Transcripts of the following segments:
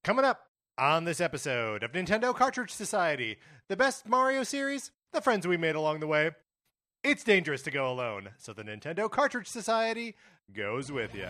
Coming up on this episode of Nintendo Cartridge Society, the best Mario series, the friends we made along the way. It's dangerous to go alone, so the Nintendo Cartridge Society goes with you.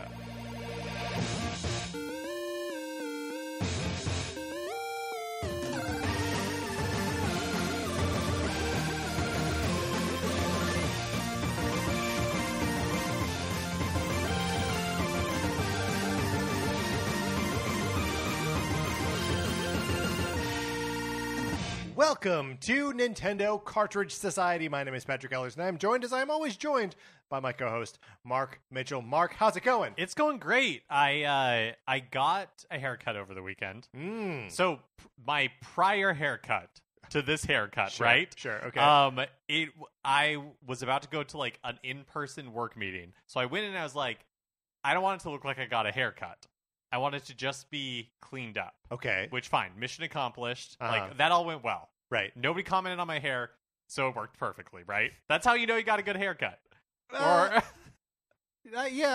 Welcome to Nintendo Cartridge Society. My name is Patrick Ellers, and I'm joined, as I'm always joined, by my co-host, Mark Mitchell. Mark, how's it going? It's going great. I got a haircut over the weekend. So my prior haircut to this haircut, Sure, right? sure, okay. I was about to go to like an in-person work meeting, so I went in and I was like, I don't want it to look like I got a haircut. I want it to just be cleaned up. Okay. Which, fine, mission accomplished. Uh-huh. Like that all went well. Right. Nobody commented on my hair, so it worked perfectly, right? That's how you know you got a good haircut. Yeah,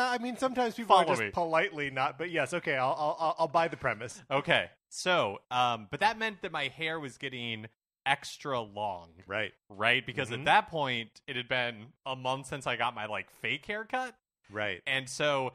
I mean, sometimes people are Follow just me. politely not, but yes, okay, I'll buy the premise. Okay, so, but that meant that my hair was getting extra long, Right. Because Mhm. at that point, it had been a month since I got my, like, fake haircut, Right. and so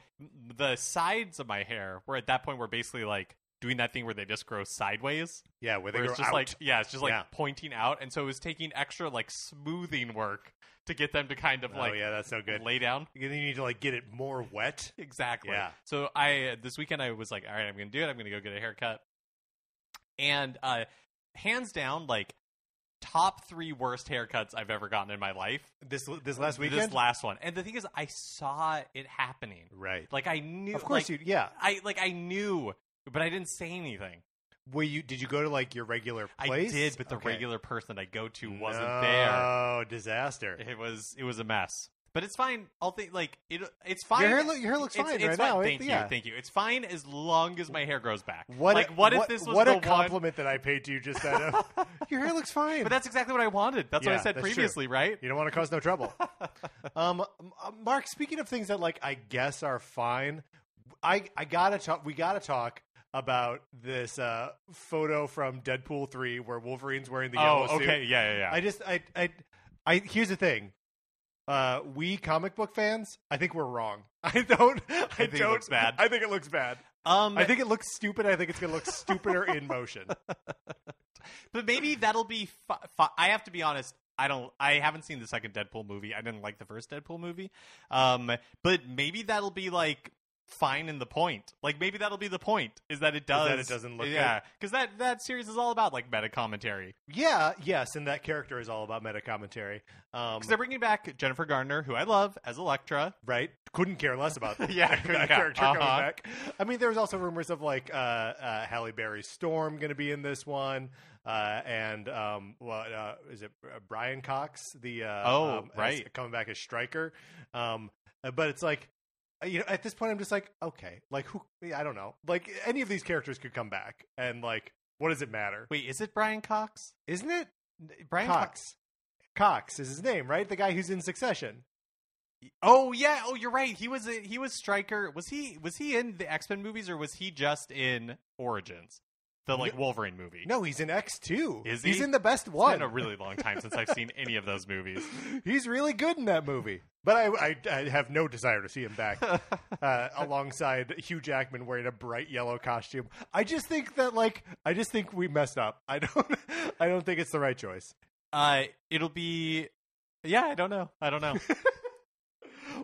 the sides of my hair were at that point were basically, like, doing that thing where they just grow sideways. Yeah, where they Where go it's just out. like, yeah, it's just like Yeah. pointing out, and so it was taking extra, like, smoothing work to get them to kind of, like, oh, yeah, that's no good. lay down. You need to, like, get it more wet. Exactly. Yeah. So this weekend I was like, all right, I'm going to do it. I'm going to go get a haircut. And hands down, like, top 3 worst haircuts I've ever gotten in my life. This last weekend? This last one. And the thing is, I saw it happening. Right. Like, I knew. Of course like, yeah. I knew, but I didn't say anything. Did you go to, like, your regular place? I did, but the Okay. regular person I go to wasn't there. Oh, disaster. It was a mess. But it's fine. I'll think like it's fine. Your hair looks fine it's right fine. now. Thank you. It's fine as long as my hair grows back. What if this was what the a one? compliment that I paid to you just then. Your hair looks fine. But that's exactly what I wanted. That's what Yeah, I said that's true. previously, right? You don't want to cause no trouble. Mark, speaking of things that, like, I guess are fine, we gotta talk about this photo from Deadpool 3 where Wolverine's wearing the yellow Oh, suit. okay, yeah. I here's the thing. We comic book fans, I think we're wrong. I think it looks bad. I think it looks bad. I think it looks stupid. I think it's going to look stupider in motion. But maybe that'll be. I have to be honest. I haven't seen the second Deadpool movie. I didn't like the first Deadpool movie. But maybe that'll be like fine in the point. Like maybe that'll be the point is that it doesn't look good. Because that series is all about like meta commentary. Yeah, yes, and that character is all about meta commentary. Because they're bringing back Jennifer Garner, who I love, as Elektra. Right? Couldn't care less about that couldn't care. character coming back. I mean, there was also rumors of, like, Halle Berry Storm going to be in this one. And is it Brian Cox? Right. Coming back as Stryker. But it's like, at this point, I'm just like, okay, like, who? I don't know. Like, any of these characters could come back, and, like, what does it matter? Wait, is it Brian Cox? Isn't it? Brian Cox. Cox is his name, right? The guy who's in Succession. Oh yeah. Oh, you're right. He was Stryker. Was he in the X-Men movies or was he just in Origins, the Wolverine movie? No, he's in X2. Is he? He's in the best one. It's been a really long time since I've seen any of those movies. He's really good in that movie. But I have no desire to see him back alongside Hugh Jackman wearing a bright yellow costume. I just think we messed up. I don't think it's the right choice. It'll be. Yeah, I don't know.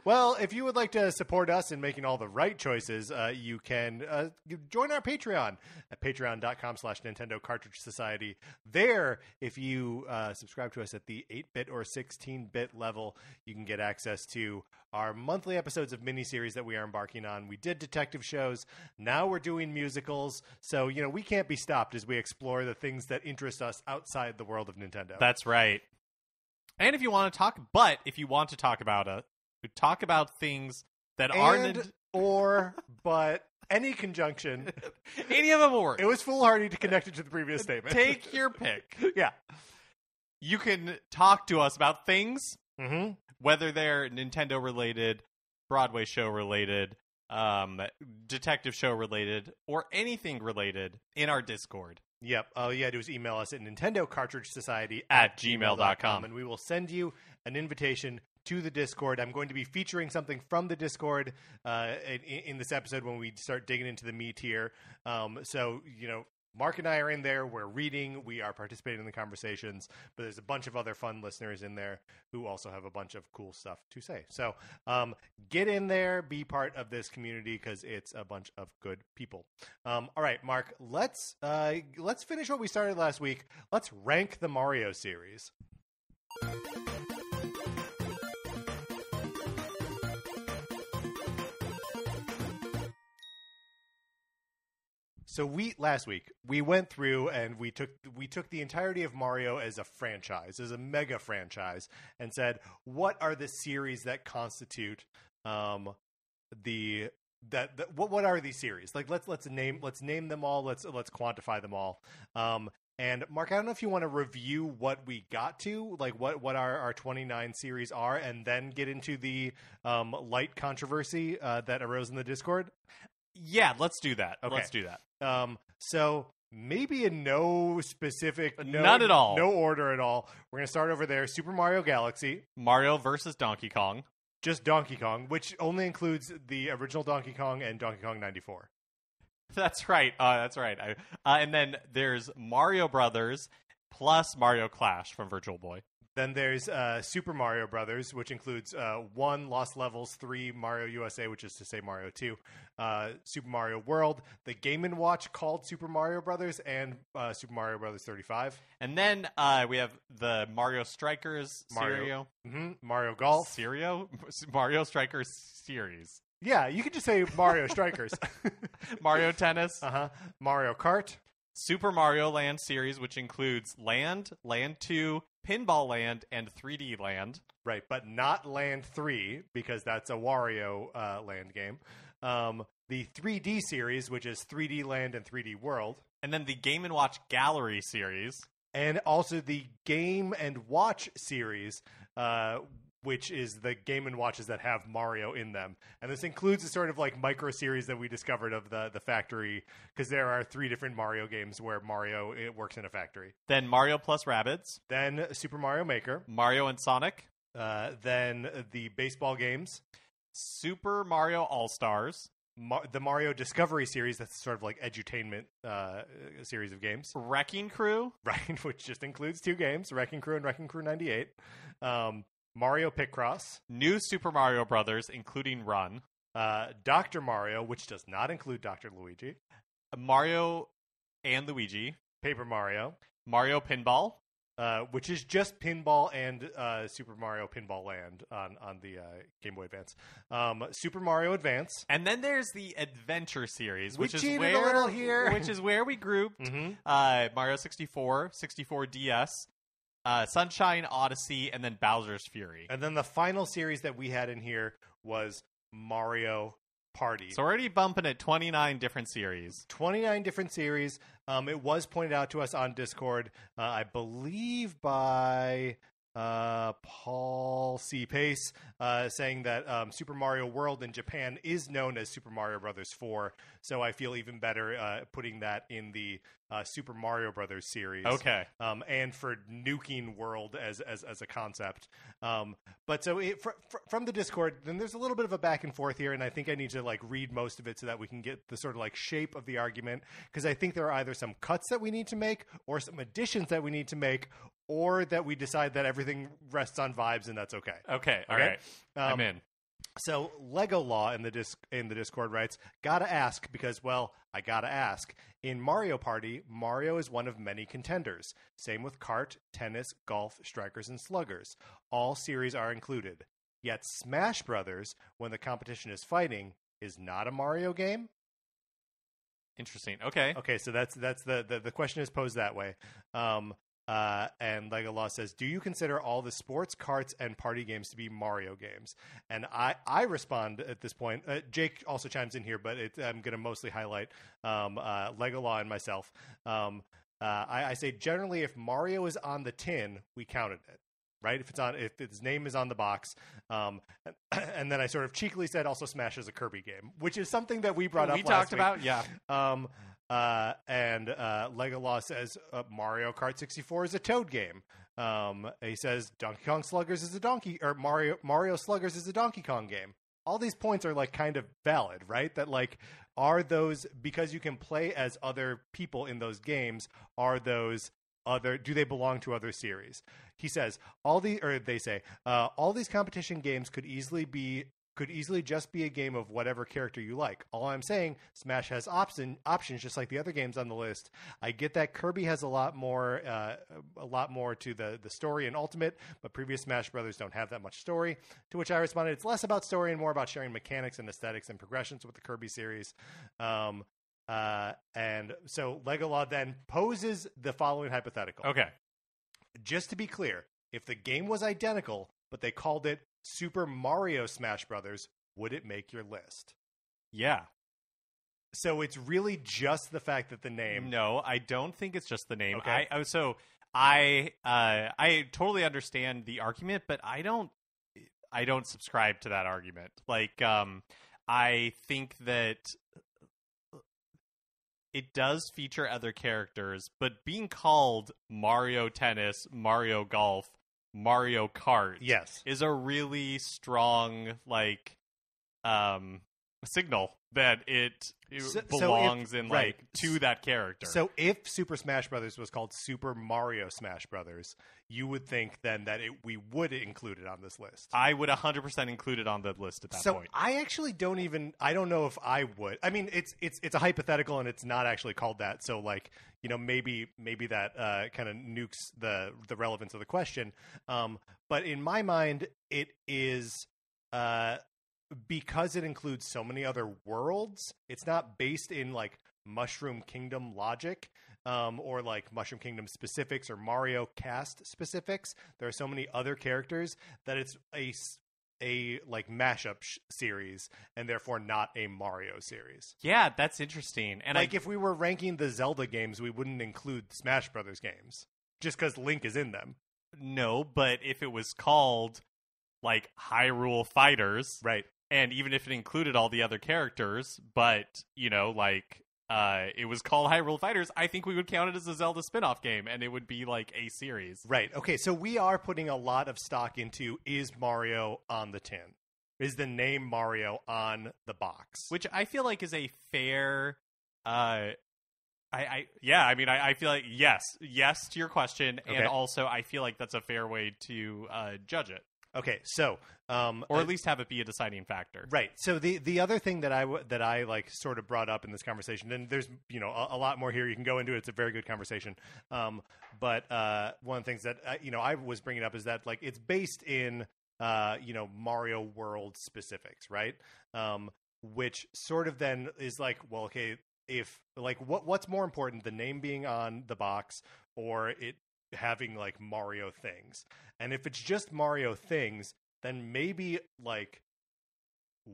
Well, if you would like to support us in making all the right choices, you can join our Patreon at patreon.com/Nintendo Cartridge Society. There, if you subscribe to us at the 8-bit or 16-bit level, you can get access to our monthly episodes of miniseries that we are embarking on. We did detective shows. Now we're doing musicals. So, we can't be stopped as we explore the things that interest us outside the world of Nintendo. That's right. And if you want to talk about things that aren't but any conjunction. Any of them will work. It was foolhardy to connect it to the previous statement. Take your pick. Yeah. You can talk to us about things, Mm-hmm. whether they're Nintendo related, Broadway show related, detective show related, or anything related in our Discord. Yep. All you gotta do is email us at Nintendo Cartridge Society at gmail.com. and we will send you an invitation to the Discord. I'm going to be featuring something from the Discord in this episode when we start digging into the meat here. So, Mark and I are in there. We're reading. We are participating in the conversations. But there's a bunch of other fun listeners in there who also have a bunch of cool stuff to say. So get in there. Be part of this community because it's a bunch of good people. All right, Mark, let's finish what we started last week. Let's rank the Mario series. So last week we went through and we took the entirety of Mario as a franchise, as a mega franchise, and said what are the series that constitute what are these series? Like let's name them all. Let's quantify them all. And Mark, I don't know if you want to review what we got to, like what our 29 series are, and then get into the light controversy that arose in the Discord. Yeah, let's do that. Okay. Let's do that. So maybe in no specific, none at all, no order at all. We're gonna start over there. Super Mario Galaxy, Mario versus Donkey Kong, just Donkey Kong, which only includes the original Donkey Kong and Donkey Kong 94. That's right. That's right. And then there's Mario Brothers plus Mario Clash from Virtual Boy. Then there's Super Mario Brothers, which includes 1 Lost Levels, 3 Mario USA, which is to say Mario 2, Super Mario World, the Game & Watch called Super Mario Brothers, and Super Mario Brothers 35. And then we have the Mario Strikers Mario Golf. Mario Strikers series. Yeah, you could just say Mario Strikers. Mario Tennis. Mario Kart. Super Mario Land series, which includes Land, Land 2, Pinball Land, and 3D Land. Right, but not Land 3, because that's a Wario Land game. The 3D series, which is 3D Land and 3D World. And then the Game & Watch Gallery series. And also the Game & Watch series, which is the Game & Watches that have Mario in them. And this includes a sort of like micro series that we discovered of the factory, because there are 3 different Mario games where Mario works in a factory. Then Mario plus Rabbids. Then Super Mario Maker. Mario and Sonic. Then the baseball games. Super Mario All-Stars. The Mario Discovery series, that's sort of like edutainment series of games. Wrecking Crew. Right, which just includes 2 games, Wrecking Crew and Wrecking Crew 98. Mario Picross. New Super Mario Brothers, including Run. Dr. Mario, which does not include Dr. Luigi. Mario and Luigi. Paper Mario. Mario Pinball. Which is just Pinball and Super Mario Pinball Land on the Game Boy Advance. Super Mario Advance. And then there's the Adventure series, which is a little here. Which is where we grouped Mario 64, 64 DS, Sunshine Odyssey, and then Bowser's Fury. And then the final series that we had in here was Mario Party. So we're already bumping at 29 different series. 29 different series. It was pointed out to us on Discord, I believe by Paul C. Pace, saying that Super Mario World in Japan is known as Super Mario Brothers 4. So I feel even better putting that in the Super Mario Brothers series. Okay. And for nuking World as a concept. But so from the Discord, then there's a little bit of a back and forth here, and I think I need to like read most of it so that we can get the sort of like shape of the argument, because I think there are either some cuts that we need to make or some additions that we need to make, or that we decide that everything rests on vibes and that's okay. Okay. All right. I'm in. So Lego Law in the Discord writes, gotta ask because, well, I gotta ask. In Mario Party, Mario is one of many contenders. Same with Kart, Tennis, Golf, Strikers, and Sluggers. All series are included. Yet Smash Brothers, when the competition is fighting, is not a Mario game? Interesting. Okay. Okay, so that's the question is posed that way. And Lego Law says, do you consider all the sports, karts, and party games to be Mario games? And I respond at this point. Jake also chimes in here, but I'm going to mostly highlight Lego Law and myself. I say generally if Mario is on the tin, we counted it. right? If his name is on the box, and then I sort of cheekily said also Smash is a Kirby game, which is something that we brought up. We last talked week. about, yeah. And Legolas says Mario Kart 64 is a Toad game. He says Donkey Kong Sluggers is Mario Sluggers is a Donkey Kong game. All these points are like kind of valid, right? That like are those, because you can play as other people in those games, do they belong to other series? He says they say all these competition games could easily just be a game of whatever character you like. All I'm saying, Smash has options just like the other games on the list. I get that Kirby has a lot more to the story in Ultimate, but previous Smash Brothers don't have that much story. To which I responded, it's less about story and more about sharing mechanics and aesthetics and progressions with the Kirby series. And so Legolaw then poses the following hypothetical. Okay. Just to be clear, if the game was identical, but they called it Super Mario Smash Brothers, would it make your list? Yeah. So it's really just the fact that the name. No, I don't think it's just the name. Okay. I totally understand the argument, but I don't subscribe to that argument. Like, I think that it does feature other characters, but being called Mario Tennis, Mario Golf, Mario Kart, yes, is a really strong signal that it belongs to that character. So if Super Smash Brothers was called Super Mario Smash Brothers, you would think then that we would include it on this list. I would 100% include it on the list at that point. So I actually I don't know if I would. I mean, it's a hypothetical and it's not actually called that. So maybe that kind of nukes the relevance of the question. But in my mind, it is because it includes so many other worlds. It's not based in like Mushroom Kingdom logic. Or like Mushroom Kingdom specifics or Mario cast specifics. There are so many other characters that it's a like mashup series and therefore not a Mario series. Yeah, that's interesting. And if we were ranking the Zelda games, we wouldn't include Smash Brothers games just because Link is in them. No, but if it was called like Hyrule Fighters, right? And even if it included all the other characters, but it was called Hyrule Fighters, I think we would count it as a Zelda spin-off game, and it would be like a series. Right. Okay, so we are putting a lot of stock into, is Mario on the tin? Is the name Mario on the box? Which I feel like is a fair... I feel like yes to your question, okay. And also I feel like that's a fair way to judge it. Okay, so or at least have it be a deciding factor, right? So the other thing that I like sort of brought up in this conversation, and there's a lot more here you can go into it. It's a very good conversation. But one of the things that I was bringing up is that like it's based in Mario World specifics, right? Which sort of then is like, well, okay, if like what's more important, the name being on the box or it having like Mario things? And if it's just Mario things, then maybe like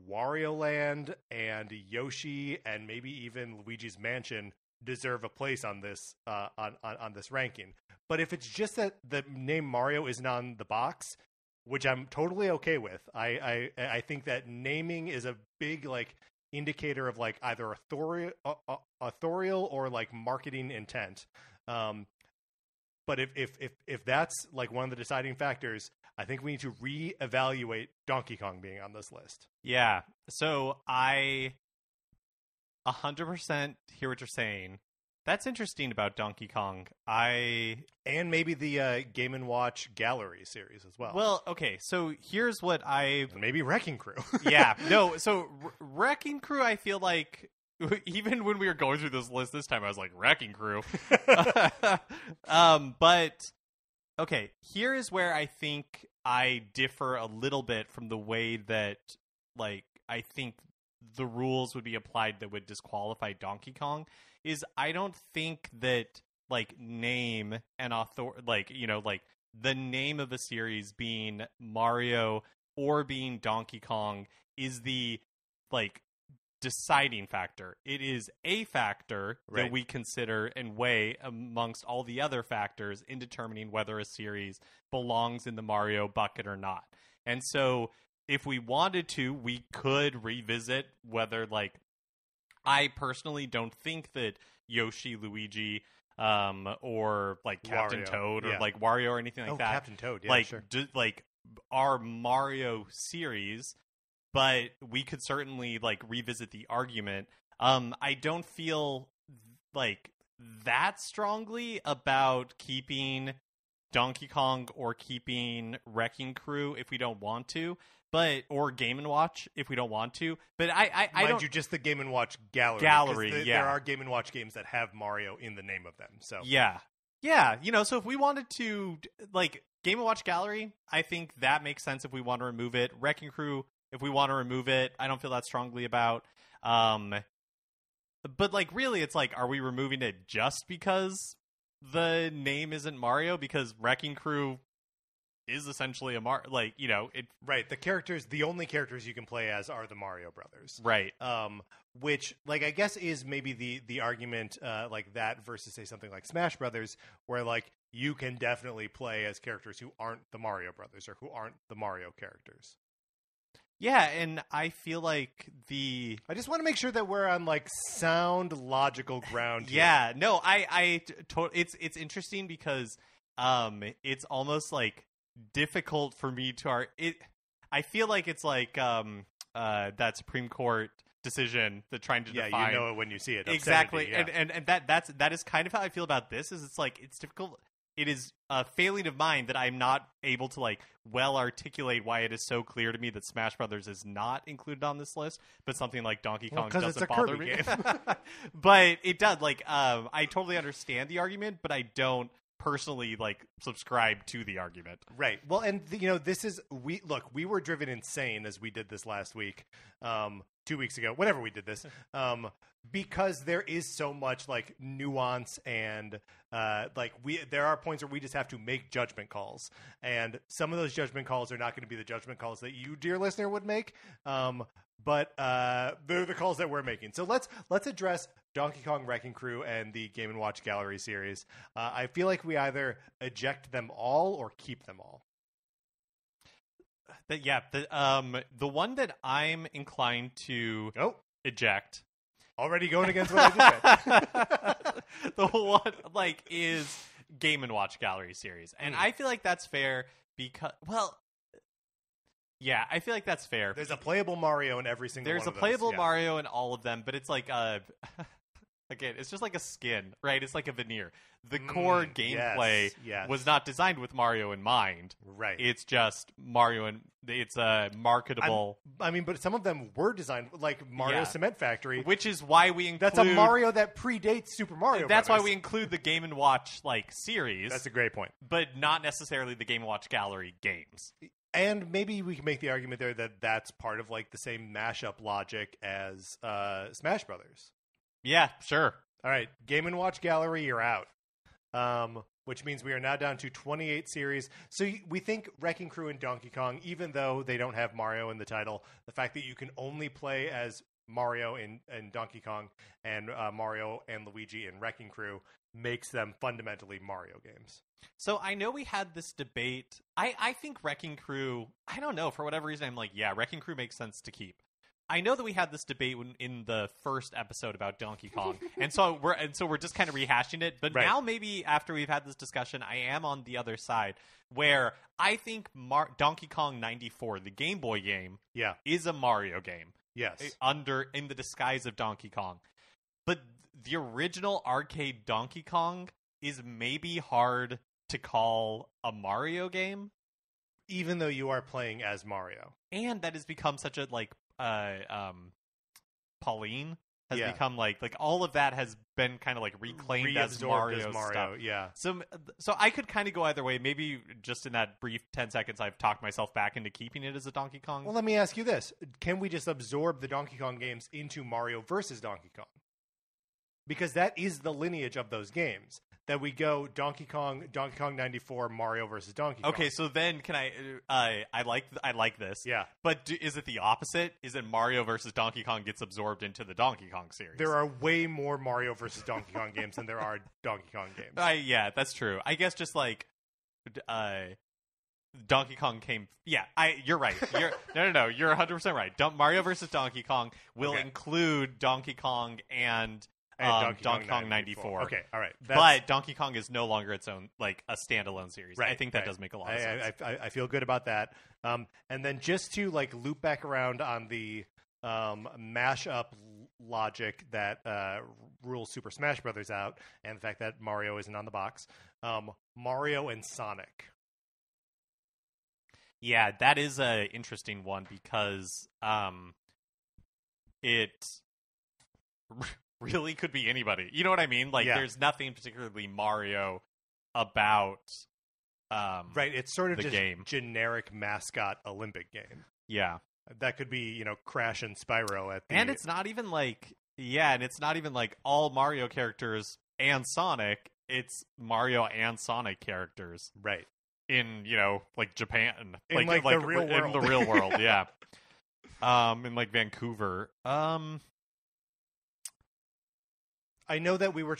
Wario Land and Yoshi and maybe even Luigi's Mansion deserve a place on this on this ranking. But if it's just that the name Mario isn't on the box, which I'm totally okay with, I think that naming is a big like indicator of like either authorial or like marketing intent. But if that's like one of the deciding factors, I think we need to reevaluate Donkey Kong being on this list. Yeah. So I 100% hear what you're saying. That's interesting about Donkey Kong. And maybe the Game & Watch Gallery series as well. Well, okay. So here's what maybe Wrecking Crew. Yeah. No. So Wrecking Crew, I feel like. Even when we were going through this list this time, I was like, Wrecking Crew. But, okay, here is where I think I differ a little bit from the way that, like, I think the rules would be applied that would disqualify Donkey Kong, is I don't think that, like, name and the name of a series being Mario or being Donkey Kong is the, like, deciding factor. It is a factor Right. that we consider and weigh amongst all the other factors in determining whether a series belongs in the Mario bucket or not. And so if we wanted to, we could revisit whether, like, I personally don't think that Yoshi, Luigi, or like Captain Wario, Toad or yeah. like Wario or anything like that. Captain Toad, yeah, like, sure. like our Mario series, but we could certainly like revisit the argument. I don't feel like that strongly about keeping Donkey Kong or keeping Wrecking Crew if we don't want to, or Game & Watch if we don't want to. But I Mind don't. you, just the Game & Watch gallery. 'cause Gallery, yeah. There are Game & Watch games that have Mario in the name of them. So Yeah. So if we wanted to, like, Game & Watch Gallery, I think that makes sense if we want to remove it. Wrecking Crew, if we want to remove it, I don't feel that strongly about. But, like, really, it's like, are we removing it just because the name isn't Mario? Because Wrecking Crew is essentially a Right. The only characters you can play as are the Mario Brothers. Right. Which, like, I guess is maybe the argument, like that versus, say, something like Smash Brothers, where, like, you can definitely play as characters who aren't the Mario Brothers or who aren't the Mario characters. Yeah, and I feel like I just want to make sure that we're on, like, sound, logical ground here. Yeah, no, it's interesting because it's almost like difficult for me to I feel like it's like that Supreme Court decision that trying to define. Yeah, you know it when you see it. Exactly. Obscenity, And that is kind of how I feel about this. Is it's like it's difficult. It is a failing of mine that I'm not able to like well articulate why it is so clear to me that Smash Brothers is not included on this list, but something like Donkey Kong doesn't bother me. But it does. Like, I totally understand the argument, but I don't personally like subscribe to the argument. Right. Well, and this is we were driven insane as we did this last week, 2 weeks ago, whenever we did this, because there is so much like nuance and there are points where we just have to make judgment calls, and some of those judgment calls are not going to be the judgment calls that you, dear listener, would make. But they're the calls that we're making. So let's address Donkey Kong Wrecking Crew and the Game & Watch Gallery series. I feel like we either eject them all or keep them all. The one that I'm inclined to eject. Already going against what I just said. The one is Game & Watch Gallery series. And I feel like that's fair because, yeah, I feel like that's fair. There's a playable Mario in every single one of those. There's a playable Mario in all of them, but it's like again, it's just like a skin, right? It's like a veneer. The core gameplay was not designed with Mario in mind. Right. It's just Mario, and it's a marketable. But some of them were designed like Mario Cement Factory, which is why we include. That's a Mario that predates Super Mario. That's Brothers. why we include the Game & Watch series. That's a great point, but not necessarily the Game & Watch Gallery games. And maybe we can make the argument there that that's part of like the same mashup logic as Smash Brothers. Yeah, sure. All right, Game & Watch Gallery, you're out. Which means we are now down to 28 series. So we think Wrecking Crew and Donkey Kong, even though they don't have Mario in the title, the fact that you can only play as Mario in Donkey Kong and Mario and Luigi in Wrecking Crew makes them fundamentally Mario games. So I know we had this debate. I think Wrecking Crew, I don't know, for whatever reason, I'm like, yeah, Wrecking Crew makes sense to keep. I know that we had this debate in the first episode about Donkey Kong, and so we're just kind of rehashing it. But now maybe after we've had this discussion, I am on the other side where I think Donkey Kong 94, the Game Boy game, is a Mario game. Yes, in the disguise of Donkey Kong, but the original arcade Donkey Kong is maybe hard to call a Mario game, even though you are playing as Mario, and that has become such a Pauline has become like all of that has been kind of like reclaimed as Mario stuff. Yeah. So I could kind of go either way. Maybe just in that brief 10 seconds, I've talked myself back into keeping it as a Donkey Kong. Well, let me ask you this: can we just absorb the Donkey Kong games into Mario versus Donkey Kong? Because that is the lineage of those games. that we go Donkey Kong 94, Mario versus Donkey Kong. Okay, so then can I like this. Yeah. But is it the opposite? Is it Mario versus Donkey Kong gets absorbed into the Donkey Kong series? There are way more Mario versus Donkey Kong games than there are Donkey Kong games. Yeah, that's true. I guess just like Donkey Kong came. Yeah, you're right. No. You're 100% right. Mario versus Donkey Kong will include Donkey Kong and Donkey Kong 94. Okay, all right. But Donkey Kong is no longer its own, like a standalone series. Right, I think that does make a lot of sense. I feel good about that. And then just to like loop back around on the mashup logic that rules Super Smash Brothers out, and the fact that Mario isn't on the box, Mario and Sonic. Yeah, that is a interesting one because it really could be anybody. You know what I mean? Like, there's nothing particularly Mario about right. It's sort of the just game. Generic mascot Olympic game. Yeah, that could be Crash and Spyro at the. And it's not even like all Mario characters and Sonic. It's Mario and Sonic characters, right? In like Japan, in like the real world. In the real world, yeah. In like Vancouver. I know that we were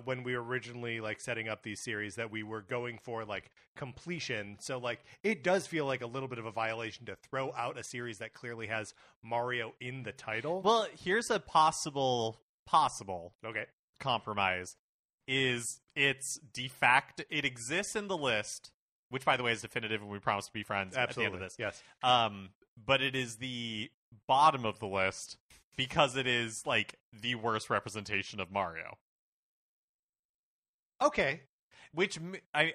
when we were originally like setting up these series that we were going for like completion. So like it does feel like a little bit of a violation to throw out a series that clearly has Mario in the title. Well, here's a possible okay compromise. It's de facto. It exists in the list, which by the way is definitive, and we promise to be friends Absolutely. at the end of this. Yes. But it is the bottom of the list because it is like the worst representation of Mario. Okay. Which I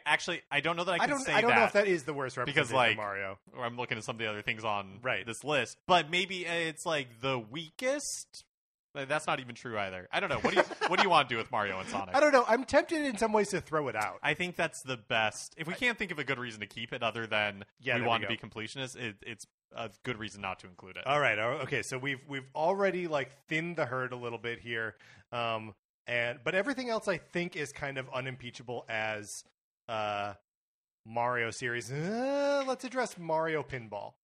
don't know that I can say that. I don't know if that is the worst representation because like of Mario. Or I'm looking at some of the other things on right. this list, but maybe it's like the weakest. That's not even true either. I don't know. What do you want to do with Mario and Sonic? I don't know. I'm tempted in some ways to throw it out. I think that's the best. If we can't think of a good reason to keep it other than we want to be completionists, it's a good reason not to include it. All right. Okay. So we've already like thinned the herd a little bit here, but everything else I think is kind of unimpeachable as Mario series. Let's address Mario Pinball.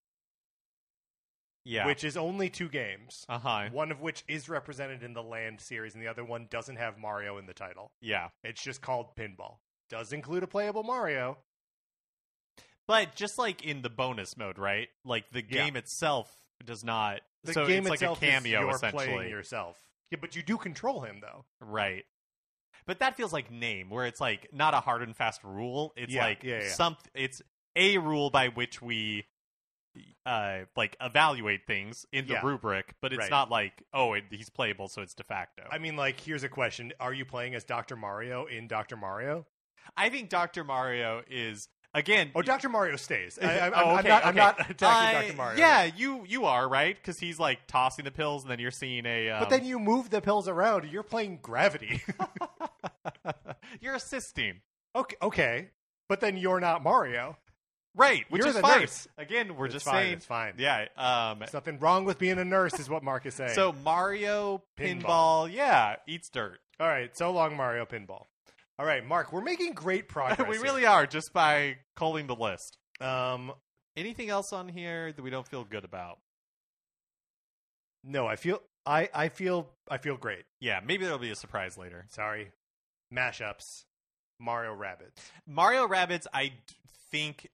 Yeah. Which is only 2 games. Uh-huh. One of which is represented in the Land series, and the other one doesn't have Mario in the title. Yeah. It's just called Pinball. Does include a playable Mario. But just like in the bonus mode, right? Like the game itself does not. The game it's itself like a cameo, is you're essentially. Playing yourself. Yeah, but you do control him, though. Right. But that feels like Name, where it's like not a hard and fast rule. It's it's a rule by which we like evaluate things in the rubric, but it's not like he's playable, so it's de facto. I mean, like, here's a question: are you playing as Dr. Mario in Dr. Mario? I think Dr. Mario is again. Oh, Dr. Mario stays. I'm not attacking Dr. Mario. Yeah, you are right because he's like tossing the pills, and then you're seeing a. But then you move the pills around. You're playing Gravity. You're assisting. Okay, but then you're not Mario. Right, which You're is the fine. nurse. Again, we're just fine, saying it's fine. Yeah, there's nothing wrong with being a nurse, is what Mark is saying. So Mario Pinball, eats dirt. All right, so long, Mario Pinball. All right, Mark, we're making great progress. We really are, just by culling the list. Anything else on here that we don't feel good about? No, I feel great. Yeah, maybe there'll be a surprise later. Sorry, mashups. Mario Rabbids. Mario Rabbids, I think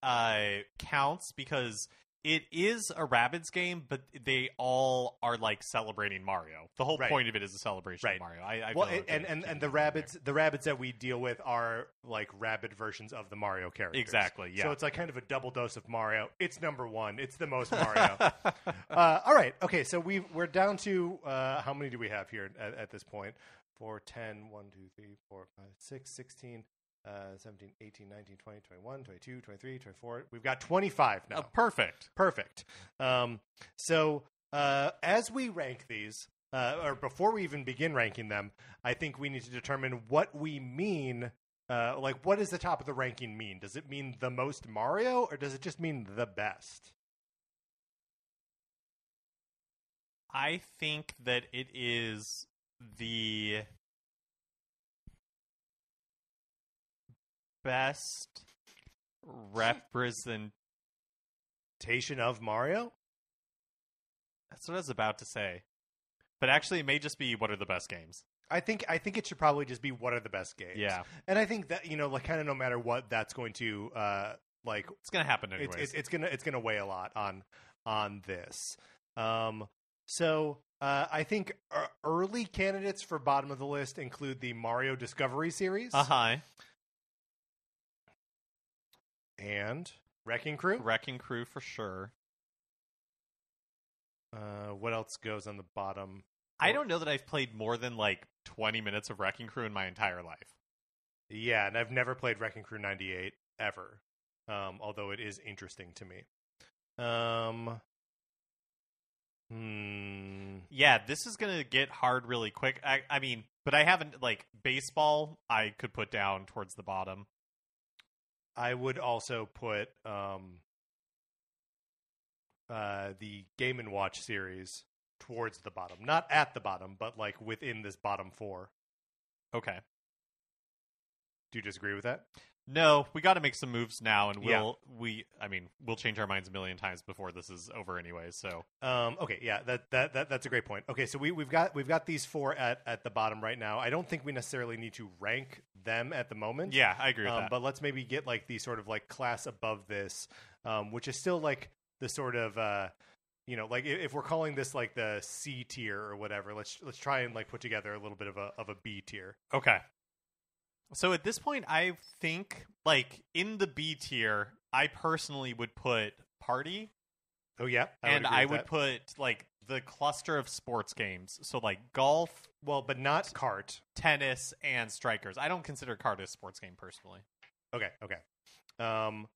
counts because it is a Rabbids game, but they all are like celebrating Mario. The whole point of it is a celebration of Mario. And the Rabbids that we deal with are like Rabbid versions of the Mario characters. Exactly. Yeah. So it's like kind of a double dose of Mario. It's number one. It's the most Mario. All right. Okay. So we're down to how many do we have here at this point? 4, 10, 1, 2, 3, 4, 5, 6, 16, 17, 18, 19, 20, 21, 22, 23, 24. We've got 25 now. Perfect. So as we rank these, or before we even begin ranking them, I think we need to determine what we mean. Like, what does the top of the ranking mean? Does it mean the most Mario, or does it just mean the best? I think that it is the best representation. Of Mario? That's what I was about to say. But actually, it may just be what are the best games. I think it should probably just be what are the best games. Yeah. And I think that, like kind of no matter what, that's going to it's going to happen anyways. it's gonna weigh a lot on this. So I think early candidates for bottom of the list include the Mario Discovery series. And Wrecking Crew. Wrecking Crew for sure. What else goes on the bottom? I don't know that I've played more than 20 minutes of Wrecking Crew in my entire life. Yeah, and I've never played Wrecking Crew 98 ever, although it is interesting to me. Yeah, this is going to get hard really quick. I mean, but I haven't, baseball, I could put down towards the bottom. I would also put the Game & Watch series towards the bottom. Not at the bottom, but within this bottom four. Okay. Do you disagree with that? No, we got to make some moves now, and we'll change our minds a million times before this is over anyway. So, okay, yeah, that's a great point. Okay, so we've got these four at the bottom right now. I don't think we necessarily need to rank them at the moment. Yeah, I agree with that. But let's maybe get the sort of class above this, which is still the sort of if we're calling this the C tier or whatever, let's try and put together a little bit of a B tier. Okay. So at this point, I think, in the B tier, I personally would put Party. Oh, yeah. I would put, the cluster of sports games. So, golf. Well, but not kart. Tennis, and strikers. I don't consider kart a sports game, personally. Okay. I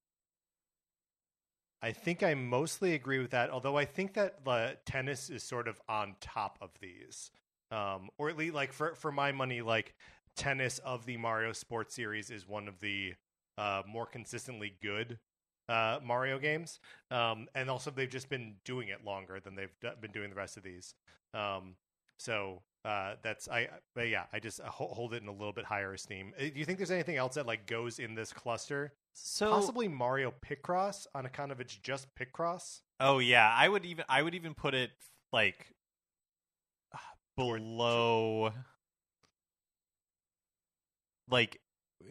think I mostly agree with that, although I think that tennis is sort of on top of these. Or at least, for my money, tennis of the Mario Sports series is one of the more consistently good Mario games, and also they've just been doing it longer than they've been doing the rest of these. So that's I just hold it in a little bit higher esteem. Do you think there's anything else that goes in this cluster? So possibly Mario Picross on account of it's just Picross. Oh yeah, I would even put it below.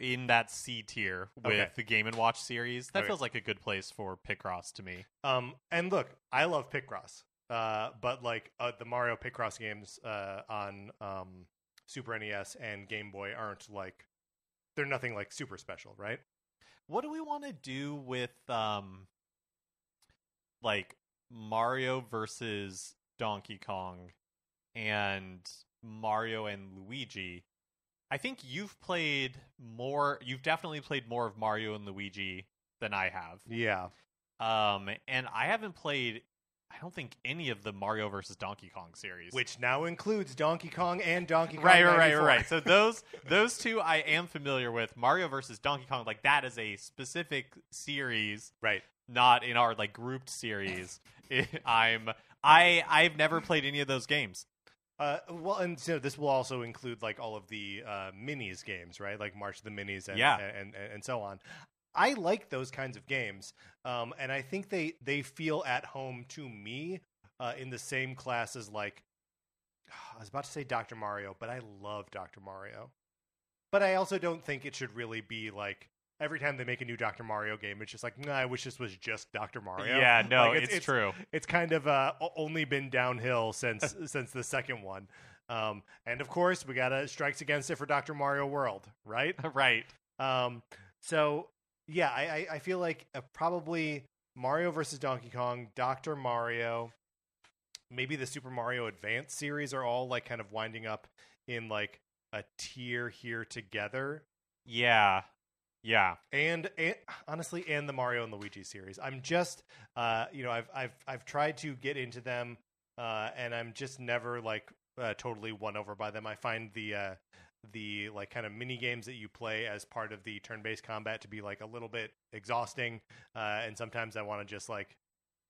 In that C tier with the Game & Watch series. That feels like a good place for Picross to me. And look, I love Picross. But the Mario Picross games on Super NES and Game Boy aren't they're nothing super special, right? What do we want to do with Mario versus Donkey Kong and Mario and Luigi? I think you've definitely played more of Mario and Luigi than I have. Yeah. And I haven't played, I don't think, any of the Mario versus Donkey Kong series. Which now includes Donkey Kong and Donkey Kong Right. So those two I am familiar with. Mario versus Donkey Kong, that is a specific series. Right. Not in our grouped series. I've never played any of those games. Well, and so this will also include all of the minis games, right? March of the Minis and so on. I like those kinds of games, and I think they feel at home to me in the same class as I was about to say Dr. Mario, but I love Dr. Mario. But I also don't think it should really be every time they make a new Dr. Mario game, it's just nah, I wish this was just Dr. Mario. Yeah, no, it's true. It's kind of only been downhill since the second one. And of course, we got strikes against it for Dr. Mario World, right? Right. So, yeah, I feel probably Mario versus Donkey Kong, Dr. Mario, maybe the Super Mario Advance series are all kind of winding up in a tier here together. Yeah. Yeah, and honestly, and the Mario and Luigi series. I'm just, I've tried to get into them, and I'm just never totally won over by them. I find the kind of mini games that you play as part of the turn-based combat to be a little bit exhausting, and sometimes I want to just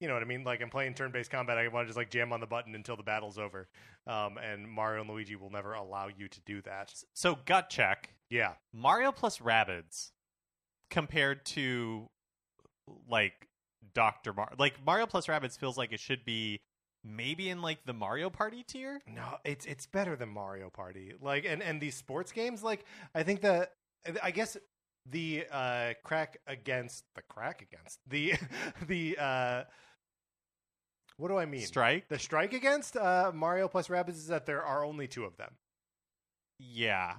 you know what I mean? I'm playing turn-based combat, I want to just jam on the button until the battle's over. And Mario and Luigi will never allow you to do that. So gut check. Yeah, Mario plus Rabbids. compared to like like Mario plus Rabbids feels like it should be maybe in like the Mario Party tier. No, it's better than Mario Party. Like and these sports games, like I guess the crack against the what do I mean? Strike? The strike against Mario plus Rabbids is that there are only 2 of them. Yeah.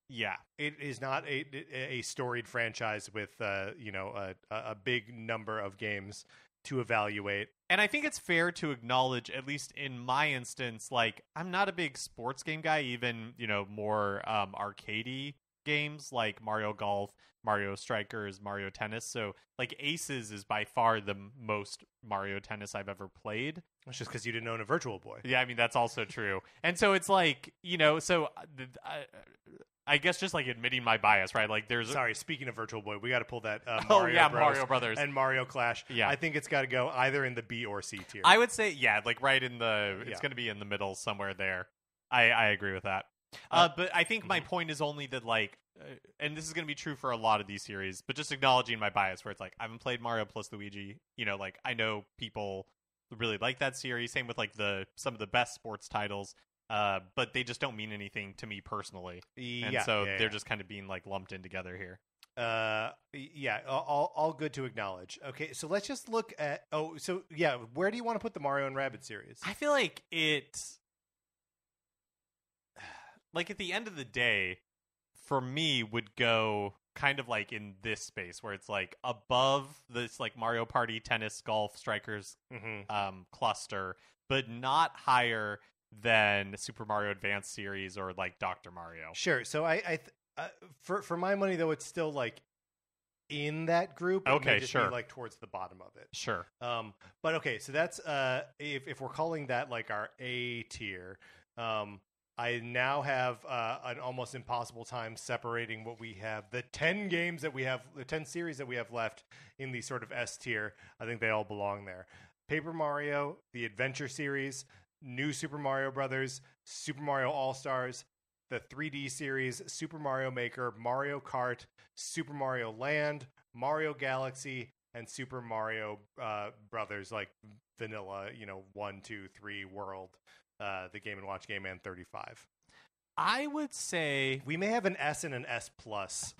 Yeah. It is not a storied franchise with a big number of games to evaluate. And I think it's fair to acknowledge, at least in my instance, like I'm not a big sports game guy, even, more arcadey games like Mario Golf, Mario Strikers, Mario Tennis. So like Aces is by far the most Mario Tennis I've ever played. It's just because you didn't own a Virtual Boy. Yeah, I mean, that's also true. And so it's like, I guess just like admitting my bias, right? Like there's Sorry, speaking of Virtual Boy, we got to pull that Mario Bros. Mario Brothers and Mario Clash. Yeah. I think it's got to go either in the B or C tier. I would say, yeah, like right in it's going to be in the middle somewhere there. I agree with that. But I think my point is only that like, and this is going to be true for a lot of these series, but just acknowledging my bias where it's like, I haven't played Mario plus Luigi, like I know people really like that series. Same with like some of the best sports titles. But they just don't mean anything to me personally. And they're just kind of being like lumped in together here. All good to acknowledge. Okay, so let's just look at where do you want to put the Mario and Rabbids series? I feel like it's like at the end of the day, for me, would go kind of like in this space where it's like above this like Mario Party, Tennis, Golf, Strikers cluster, but not higher than Super Mario Advance series or like Dr. Mario. Sure. So for my money though, it's still like in that group. Okay, just sure. Be, like towards the bottom of it. Sure. But okay, so that's if we're calling that like our A tier. I now have an almost impossible time separating what we have, the 10 games that we have, the 10 series that we have left in the sort of S tier. I think they all belong there. Paper Mario, the Adventure series, New Super Mario Brothers, Super Mario All-Stars, the 3D series, Super Mario Maker, Mario Kart, Super Mario Land, Mario Galaxy, and Super Mario Brothers, like vanilla, 1, 2, 3 World. The Game & Watch Game and 35. I would say we may have an S and an S plus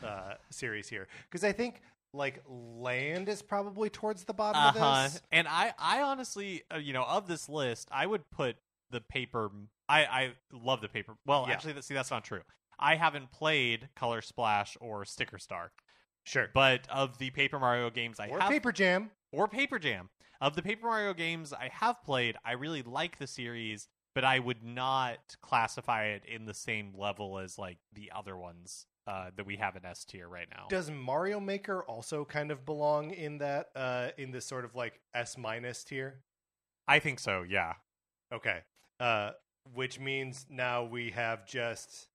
series here because I think like Land is probably towards the bottom of this. And I honestly, of this list, I would put the paper. I love the paper. Well, actually, that's not true. I haven't played Color Splash or Sticker Star. Sure, but of the Paper Mario games I have, Paper Jam, of the Paper Mario games I have played, I really like the series. But I would not classify it in the same level as like the other ones that we have in S tier right now. Does Mario Maker also kind of belong in that in this sort of like S minus tier? I think so. Yeah. Okay. Which means now we have just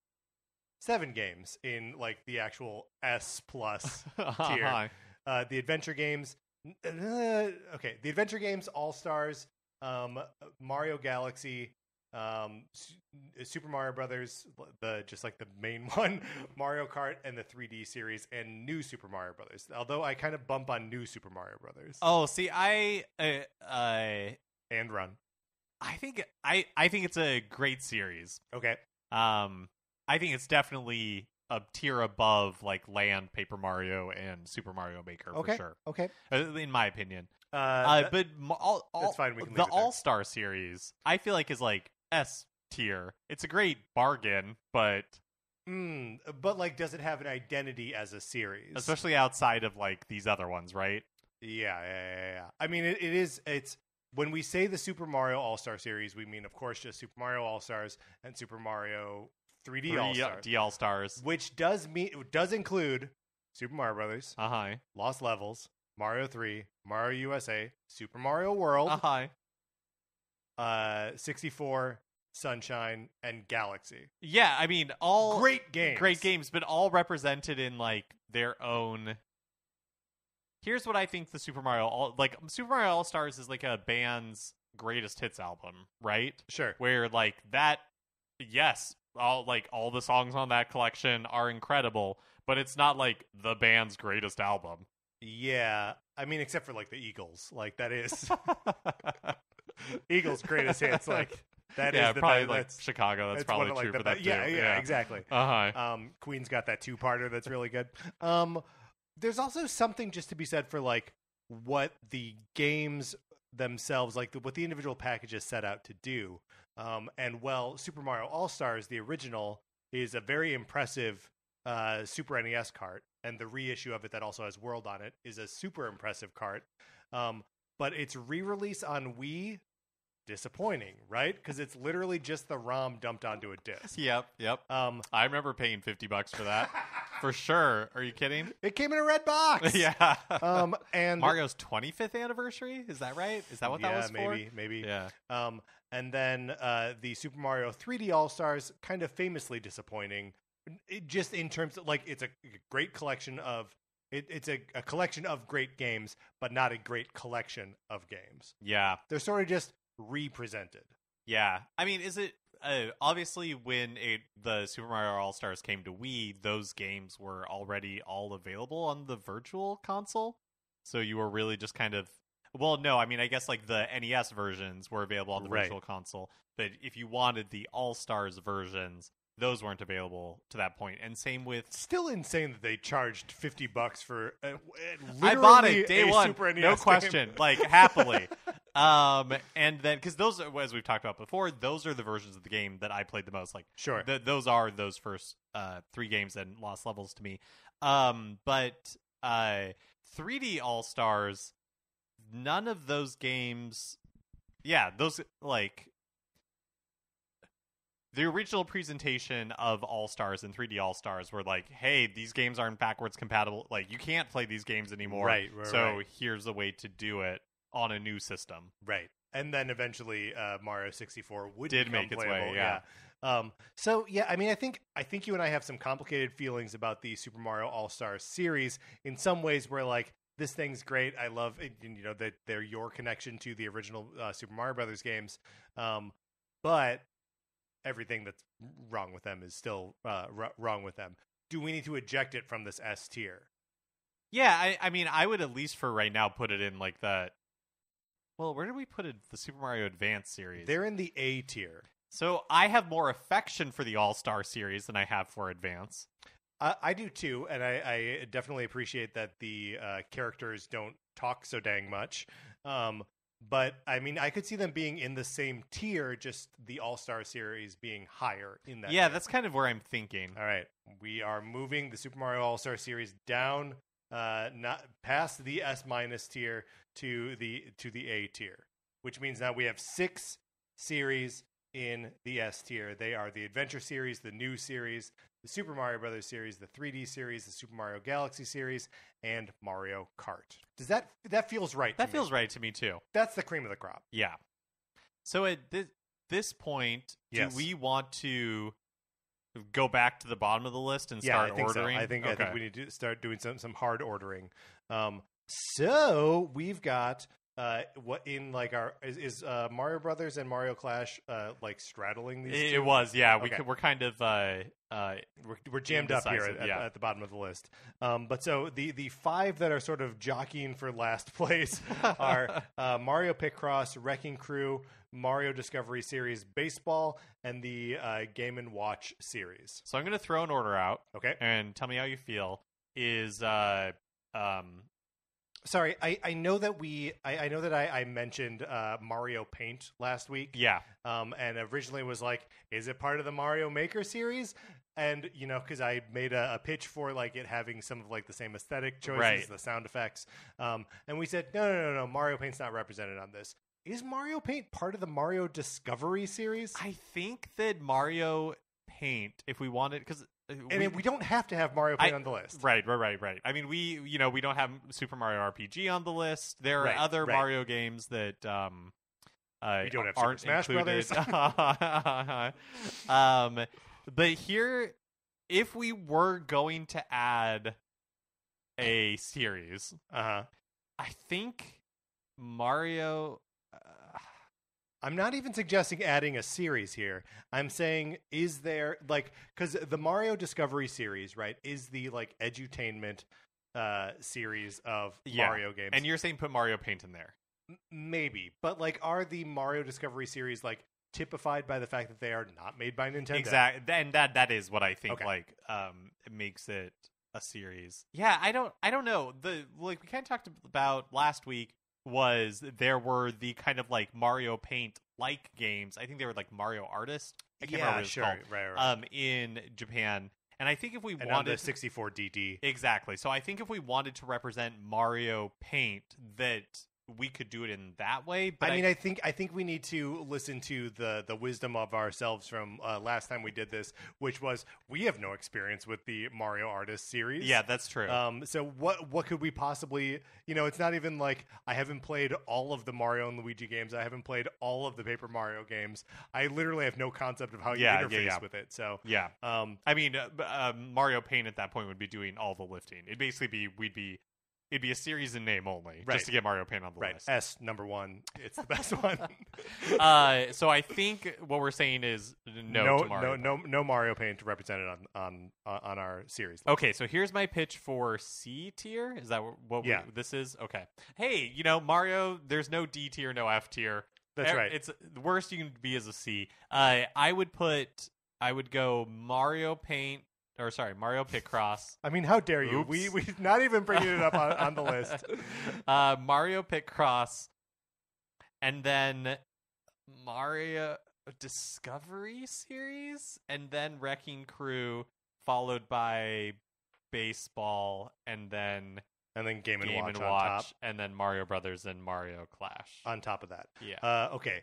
7 games in like the actual S plus tier. The adventure games. The adventure games, All Stars, Mario Galaxy. Super Mario Brothers, the main one, Mario Kart, and the 3D series, and New Super Mario Brothers. Although I kind of bump on New Super Mario Brothers. Oh, see, and Run. I think it's a great series. Okay. I think it's definitely a tier above like Land, Paper Mario, and Super Mario Maker for sure. Okay. In my opinion. That's fine. We can the All-Star series, I feel like is like S tier. It's a great bargain, but like, does it have an identity as a series, especially outside of like these other ones, right? Yeah. I mean, it's when we say the Super Mario All-Star series, we mean, of course, just Super Mario All-Stars and Super Mario 3D All-Stars, All-Stars, which does include Super Mario Brothers, Lost Levels, Mario 3, Mario USA, Super Mario World, 64, Sunshine, and Galaxy. Yeah, I mean, all great games, but all represented in like their own. Here's what I think the Super Mario All-Stars is like a band's greatest hits album, right? Sure. Where like that, yes, all the songs on that collection are incredible, but it's not like the band's greatest album. Yeah, I mean, except for like the Eagles, like that is Eagles' greatest hits. Like that is probably the, like that's Chicago. That's one probably of, like, true the for that be- too. yeah, exactly. Uh-huh. Queen's got that 2-parter that's really good. There's also something just to be said for like what the games themselves, like what the individual packages set out to do. And well, Super Mario All-Stars, the original, is a very impressive Super NES cart, and the reissue of it that also has World on it is a super impressive cart. But its re-release on Wii, disappointing, right? Because it's literally just the ROM dumped onto a disc. Yep. I remember paying $50 for that. For sure. Are you kidding? It came in a red box. Yeah. And Mario's 25th anniversary? Is that right? Is that what that was for? Maybe. Yeah. And then the Super Mario 3D All-Stars, kind of famously disappointing. Just in terms of, like, it's a great collection of it's a collection of great games, but not a great collection of games. Yeah. They're sort of just represented. Yeah. I mean, is it obviously when the Super Mario All-Stars came to Wii, those games were already all available on the Virtual Console. So you were really just kind of, well, no, I mean, I guess like the NES versions were available on the Virtual Console, but if you wanted the All-Stars versions, those weren't available to that point. And same with... Still insane that they charged $50 for I bought it day one, Super NES no question, game. like happily. And then, because those, as we've talked about before, those are the versions of the game that I played the most. Like, sure, those are those first 3 games and Lost Levels to me. But 3D All-Stars, none of those games, those, like, the original presentation of All-Stars and 3D All-Stars were like, hey, these games aren't backwards compatible. Like, you can't play these games anymore. Right. So here's a way to do it on a new system. Right. And then eventually Mario 64 did make its way, yeah. So, yeah, I mean, I think you and I have some complicated feelings about the Super Mario All-Stars series in some ways where, like, this thing's great. I love it, you know, that they're your connection to the original Super Mario Brothers games. But everything that's wrong with them is still wrong with them. Do we need to eject it from this S tier? Yeah, I mean, I would at least for right now put it in like that. Well, where did we put it? The Super Mario Advance series. They're in the A tier. So I have more affection for the All-Star series than I have for Advance. I do too, and I definitely appreciate that the characters don't talk so dang much. But, I mean, I could see them being in the same tier, just the All-Star series being higher in that tier. That's kind of where I'm thinking. All right. We are moving the Super Mario All-Star series down, not past the S- tier to the A tier, which means now we have 6 series in the S tier. They are the Adventure series, the New series, the Super Mario Brothers series, the 3D series, the Super Mario Galaxy series, and Mario Kart. Does that feels right? That feels right to me too. That's the cream of the crop. Yeah. So at this point, yes. Do we want to go back to the bottom of the list and start ordering? So. I think we need to start doing some hard ordering. So we've got what in like our is Mario Brothers and Mario Clash like straddling these? It two? was, yeah. Okay. We're kind of we're jammed up here at the bottom of the list. But so the 5 that are sort of jockeying for last place are Mario Picross, Wrecking Crew, Mario Discovery Series Baseball, and the Game & Watch series. So I'm going to throw an order out. Okay. And tell me how you feel. Is Sorry, I know that I know that I mentioned Mario Paint last week. Yeah. And originally was like, is it part of the Mario Maker series? And, you know, because I made a pitch for like it having some of like the same aesthetic choices, right. The sound effects. And we said, no, Mario Paint's not represented on this. Is Mario Paint part of the Mario Discovery series? I think that Mario Paint, if we wanted, because we don't have to have Mario Paint on the list. Right. I mean, we don't have Super Mario RPG on the list. There are other Mario games that we don't have aren't Super Smash included. Brothers. But here, if we were going to add a series, I think Mario. I'm not even suggesting adding a series here. I'm saying, is there like, because the Mario Discovery series, right, is the like edutainment series of Mario games, and you're saying put Mario Paint in there. Maybe, but like, are the Mario Discovery series like typified by the fact that they are not made by Nintendo? Exactly, and that is what I think. Okay. Like, it makes it a series. Yeah, I don't know. The like we kind of talked about last week was there were the kind of like Mario Paint like games. I think they were like Mario Artist. I can't remember what it's called. Right. In Japan. And I think if we and wanted on the 64 DD, exactly. So I think if we wanted to represent Mario Paint, that we could do it in that way. But I think we need to listen to the wisdom of ourselves from last time we did this, which was we have no experience with the Mario Artist series. Yeah, that's true. So what could we possibly? It's not even like I haven't played all of the Mario and Luigi games. I haven't played all of the Paper Mario games. I literally have no concept of how you interface with it. So yeah. I mean, Mario Paint at that point would be doing all the lifting. It'd basically be. It'd be a series in name only, just to get Mario Paint on the list. S number 1. It's the best one. So I think what we're saying is no Mario Paint represented on our series list. Okay, so here's my pitch for C tier. Is that what this is? Okay. Hey, Mario, there's no D tier, no F tier. That's right. It's the worst you can be is a C. I would go Mario Paint. Or sorry, Mario Picross. I mean, how dare you? Oops. We've not even bringing it up on the list. Mario Picross, and then Mario Discovery series, and then Wrecking Crew, followed by Baseball, and then Game & Watch on top, and then Mario Brothers and Mario Clash on top of that. Yeah. Okay,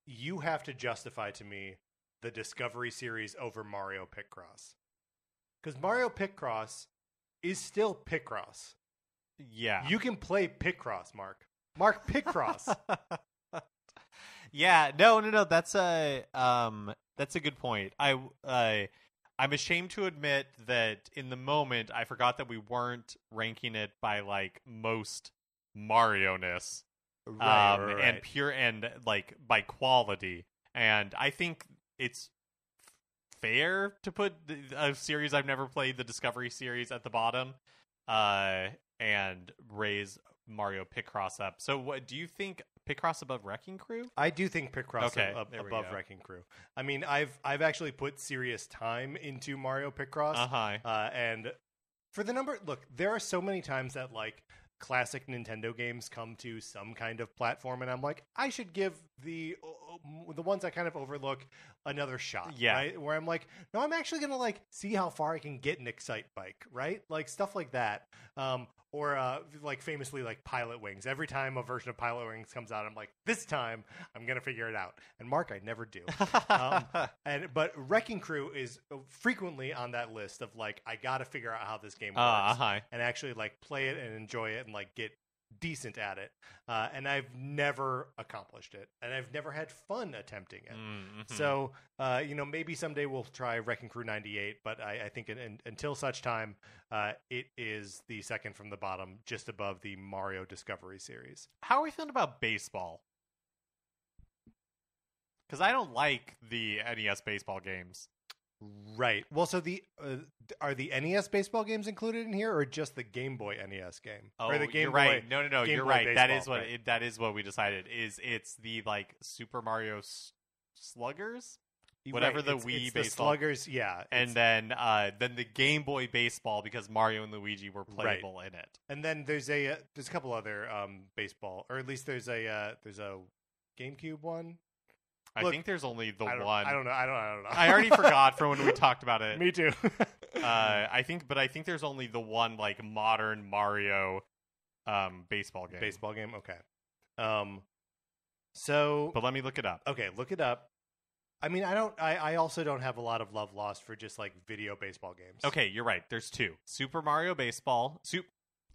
you have to justify to me the Discovery series over Mario Picross. Because Mario Picross is still Picross. Yeah. You can play Picross, Mark. Mark Picross. Yeah. No. That's a good point. I'm ashamed to admit that in the moment I forgot that we weren't ranking it by like most Mario-ness. Right. And pure and like by quality. And I think it's fair to put a series I've never played, the Discovery series, at the bottom, and raise Mario Picross up. So, what do you think? Picross above Wrecking Crew? I do think Picross above Wrecking Crew. I mean, I've actually put serious time into Mario Picross, and for the number, look, there are so many times that like classic Nintendo games come to some kind of platform, and I'm like, I should give the ones I kind of overlook another shot. Yeah. Right? Where I'm like, no, I'm actually gonna like see how far I can get an Excite Bike, right? Like stuff like that. Or like famously like Pilot Wings. Every time a version of Pilot Wings comes out, I'm like, this time I'm gonna figure it out. And Mark, I never do. But Wrecking Crew is frequently on that list of like, I gotta figure out how this game works and actually like play it and enjoy it and like get decent at it. And I've never accomplished it, and I've never had fun attempting it. Mm-hmm. So maybe someday we'll try Wrecking Crew 98, but I think until such time, it is the second from the bottom, just above the Mario Discovery series. How are we feeling about Baseball? Because I don't like the NES baseball games. Right. Well, so are the NES baseball games included in here, or just the Game Boy NES game? Oh, or the Game you're Boy, right. No, Game you're Boy right. Baseball, That is what right. that is what we decided. It's the like Super Mario Sluggers, whatever right. the it's Wii the baseball. Sluggers, yeah. And then the Game Boy Baseball, because Mario and Luigi were playable in it. And then there's a couple other baseball, or at least there's a GameCube one. I think there's only the one. I don't know. I already forgot from when we talked about it. Me too. I think there's only the one like modern Mario baseball game. Baseball game, okay. So, but let me look it up. Okay, look it up. I mean, I also don't have a lot of love lost for just like video baseball games. Okay, you're right. There's two: Super Mario Baseball.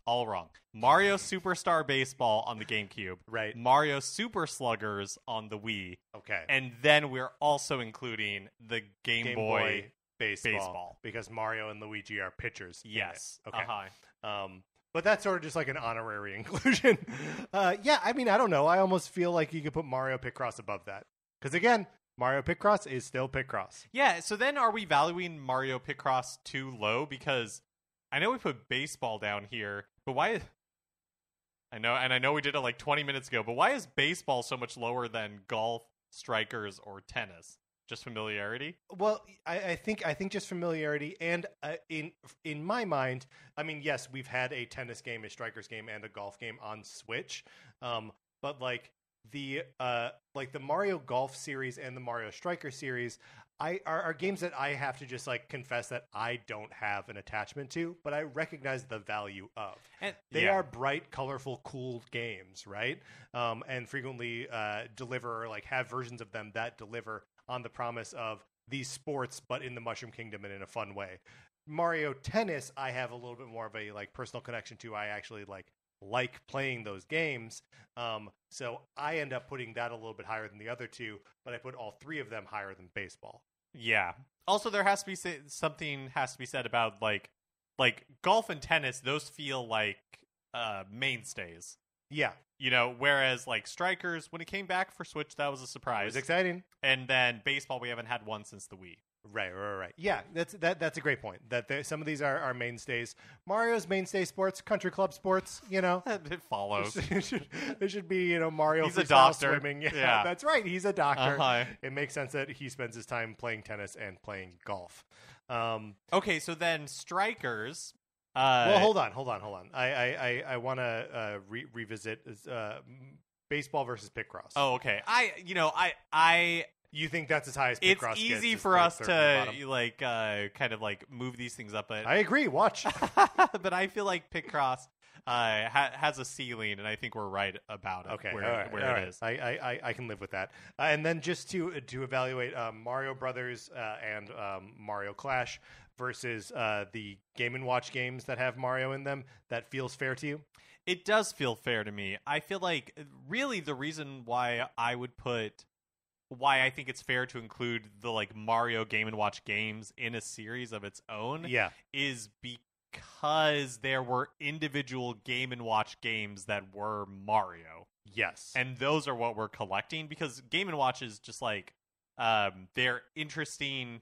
All wrong. Mario Superstar Baseball on the GameCube. Right. Mario Super Sluggers on the Wii. Okay. And then we're also including the Game Boy baseball because Mario and Luigi are pitchers. Yes. Okay. But that's sort of just like an honorary inclusion. Yeah, I mean, I don't know. I almost feel like you could put Mario Picross above that. Because again, Mario Picross is still Picross. Yeah, so then are we valuing Mario Picross too low? Because I know we put baseball down here, but why... I know we did it like 20 minutes ago, but why is baseball so much lower than golf, strikers, or tennis? Just familiarity? Well, I think just familiarity, and in my mind, I mean, yes, we've had a tennis game, a strikers game, and a golf game on Switch, but like the Mario Golf series and the Mario Striker series, are games that I have to just like confess that I don't have an attachment to, but I recognize the value of. And they are bright, colorful, cool games, right? And frequently deliver, or like have versions of them that deliver on the promise of these sports, but in the Mushroom Kingdom and in a fun way. Mario Tennis, I have a little bit more of a like personal connection to. I actually like playing those games. So I end up putting that a little bit higher than the other two, but I put all three of them higher than baseball. Yeah. Also, there has to be something has to be said about like golf and tennis. Those feel like mainstays. Yeah. You know, whereas like strikers, when it came back for Switch, that was a surprise. It was exciting. And then baseball, we haven't had one since the Wii. Right. Yeah, that's a great point. That some of these are mainstays. Mario's mainstay sports, country club sports. You know, it follows. There should be Mario. He's a doctor. Swimming. Yeah, that's right. He's a doctor. Uh-huh. It makes sense that he spends his time playing tennis and playing golf. Okay, so then strikers. Well, hold on. I want to revisit baseball versus Picross. Oh, okay. You think that's as high as Picross It's gets? easy for us to like kind of like move these things up. But I agree. Watch. But I feel like Picross has a ceiling, and I think we're right about it. Okay, where it is. I can live with that. And then just to evaluate Mario Brothers and Mario Clash versus the Game & Watch games that have Mario in them, that feels fair to you? It does feel fair to me. I feel like really the reason why I think it's fair to include the like Mario Game & Watch games in a series of its own is because there were individual Game & Watch games that were Mario. Yes. And those are what we're collecting, because Game & Watch is just like they're interesting,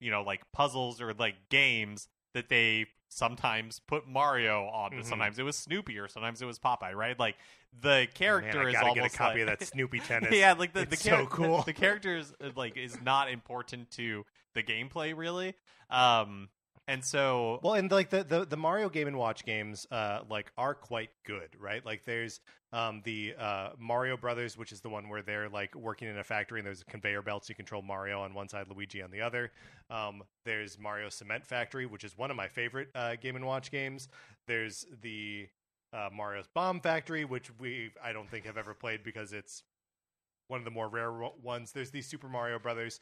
like puzzles or like games that they sometimes put Mario on. Mm-hmm. Sometimes it was Snoopy, or sometimes it was Popeye, right? Like the character is almost get a copy like, of that Snoopy tennis. Yeah, like the so cool. The character is like is not important to the gameplay really. And so and like the Mario Game & Watch games like are quite good, right? Like there's the Mario Brothers, which is the one where they're like working in a factory and there's conveyor belts. You control Mario on one side, Luigi on the other. There's Mario Cement Factory, which is one of my favorite Game & Watch games. There's the Mario's Bomb Factory, which I don't think have ever played because it's one of the more rare ones. There's these Super Mario Brothers,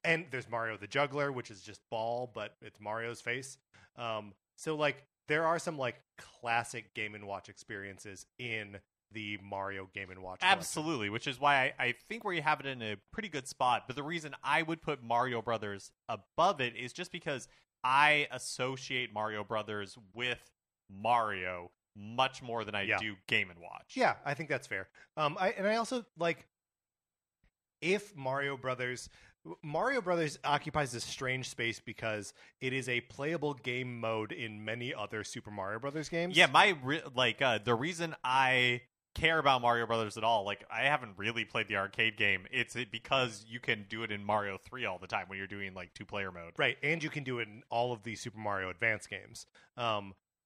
and there's Mario the Juggler, which is just ball, but it's Mario's face. So like there are some like classic Game & Watch experiences in the Mario Game & Watch collection. Absolutely, which is why I think where you have it in a pretty good spot. But the reason I would put Mario Brothers above it is just because I associate Mario Brothers with Mario much more than I do Game & Watch. Yeah, I think that's fair. I also like, if Mario Brothers occupies this strange space because it is a playable game mode in many other Super Mario Brothers games. Yeah, the reason I care about Mario Brothers at all, like I haven't really played the arcade game. It's because you can do it in Mario 3 all the time when you're doing like 2-player mode. Right, and you can do it in all of the Super Mario Advance games.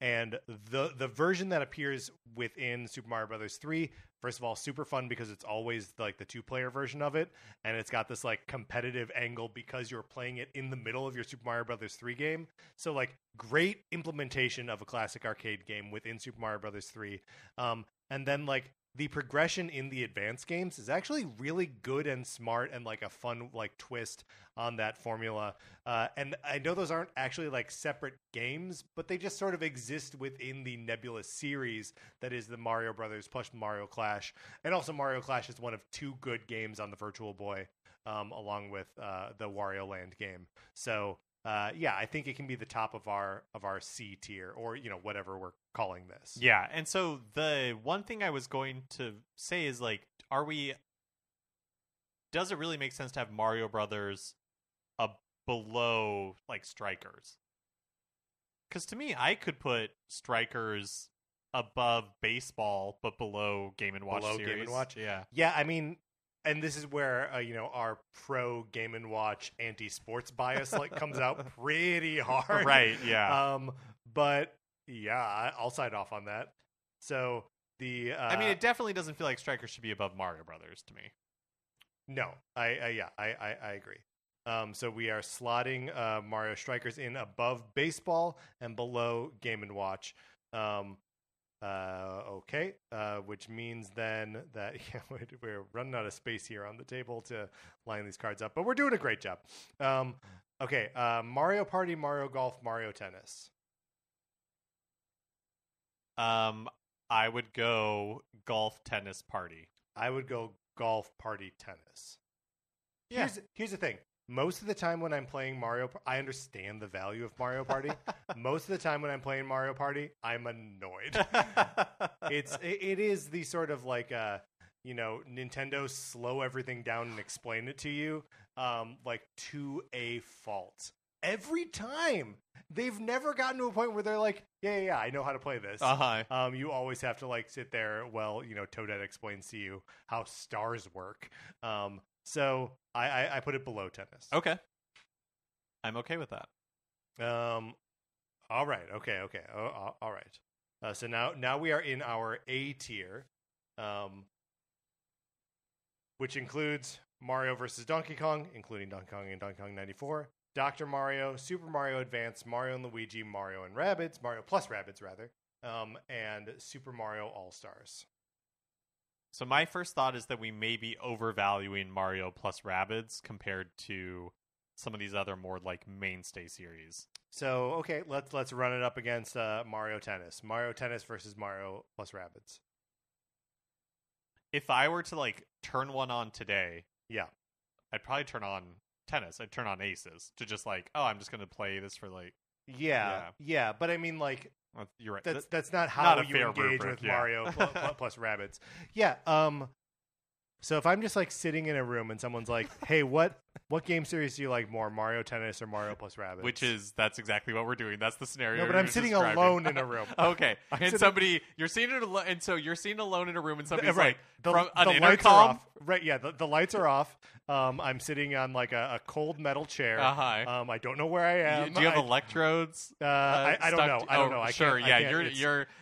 And the version that appears within Super Mario Brothers 3, first of all, super fun because it's always like the 2-player version of it, and it's got this like competitive angle because you're playing it in the middle of your Super Mario Brothers 3 game. So like great implementation of a classic arcade game within Super Mario Brothers 3. And then like the progression in the advanced games is actually really good and smart and like a fun like twist on that formula. And I know those aren't actually like separate games, but they just sort of exist within the nebulous series that is the Mario Brothers plus Mario Clash. And also Mario Clash is one of 2 good games on the Virtual Boy, along with the Wario Land game. So yeah, I think it can be the top of our C tier, or whatever we're calling this. Yeah, and so the one thing I was going to say is like, does it really make sense to have Mario Brothers below like Strikers? Because to me, I could put Strikers above baseball, but below Game & Watch Below series. Game & Watch? Yeah. Yeah, I mean, and this is where our pro Game & Watch anti-sports bias comes out pretty hard. Right, yeah. But yeah, I'll sign off on that. So I mean, it definitely doesn't feel like Strikers should be above Mario Brothers to me. No, I agree. So we are slotting Mario Strikers in above baseball and below Game & Watch. Okay, which means then that we're running out of space here on the table to line these cards up, but we're doing a great job. Okay, Mario Party, Mario Golf, Mario Tennis. I would go Golf, Tennis, Party. I would go Golf, Party, Tennis. Yeah. Here's the thing. Most of the time when I'm playing Mario, I understand the value of Mario Party. Most of the time when I'm playing Mario Party, I'm annoyed. It is the sort of like Nintendo slow everything down and explain it to you, like to a fault. Every time. They've never gotten to a point where they're like, yeah, I know how to play this. Uh-huh. You always have to like sit there while Toadette explains to you how stars work. So I put it below tennis. Okay. I'm okay with that. All right. Okay. All right. So now we are in our A tier, which includes Mario versus Donkey Kong, including Donkey Kong and Donkey Kong 94, Dr. Mario, Super Mario Advance, Mario and Luigi, Mario and Rabbids, Mario plus Rabbids rather, and Super Mario All-Stars. So my first thought is that we may be overvaluing Mario plus Rabbids compared to some of these other more like mainstay series. So okay, let's run it up against Mario Tennis. Mario Tennis versus Mario plus Rabbids. If I were to like turn one on today, yeah, I'd probably turn on Tennis. I'd turn on Aces to just like, I'm just going to play this for like... Yeah, but I mean like... You're right. That's not how not you engage rubric, with Mario plus Rabbids. Yeah, so if I'm just like sitting in a room and someone's like, hey, what game series do you like more, Mario Tennis or Mario plus Rabbids? That's exactly what we're doing. That's the scenario. No, but I'm sitting alone in a room. Okay. You're sitting alone, and so you're sitting alone in a room and somebody's right. like, from an the intercom. Lights are off. Right, yeah, the lights are off. I'm sitting on like a cold metal chair. Uh-huh. I don't know where I am. Do you have electrodes? I don't know. I don't know. Sure.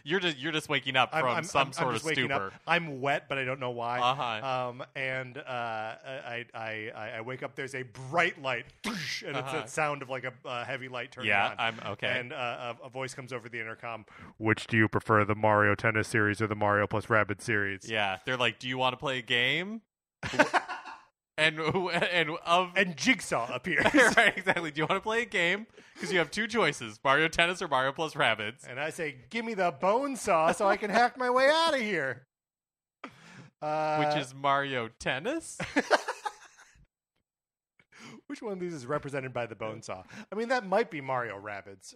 You're just waking up from some sort of stupor. I'm wet, but I don't know why. Uh-huh. And I wake up. There's a bright light, and it's that sound of like a heavy light turning on. Yeah, I'm okay. And a voice comes over the intercom. Which do you prefer, the Mario Tennis series or the Mario plus Rabbids series? Yeah, they're like, do you want to play a game? And Jigsaw appears. Right, exactly. Do you want to play a game? Because you have two choices: Mario Tennis or Mario plus Rabbids. And I say, give me the bone saw so I can hack my way out of here. Which is Mario Tennis? Which one of these is represented by the bone saw? I mean, that might be Mario Rabbids.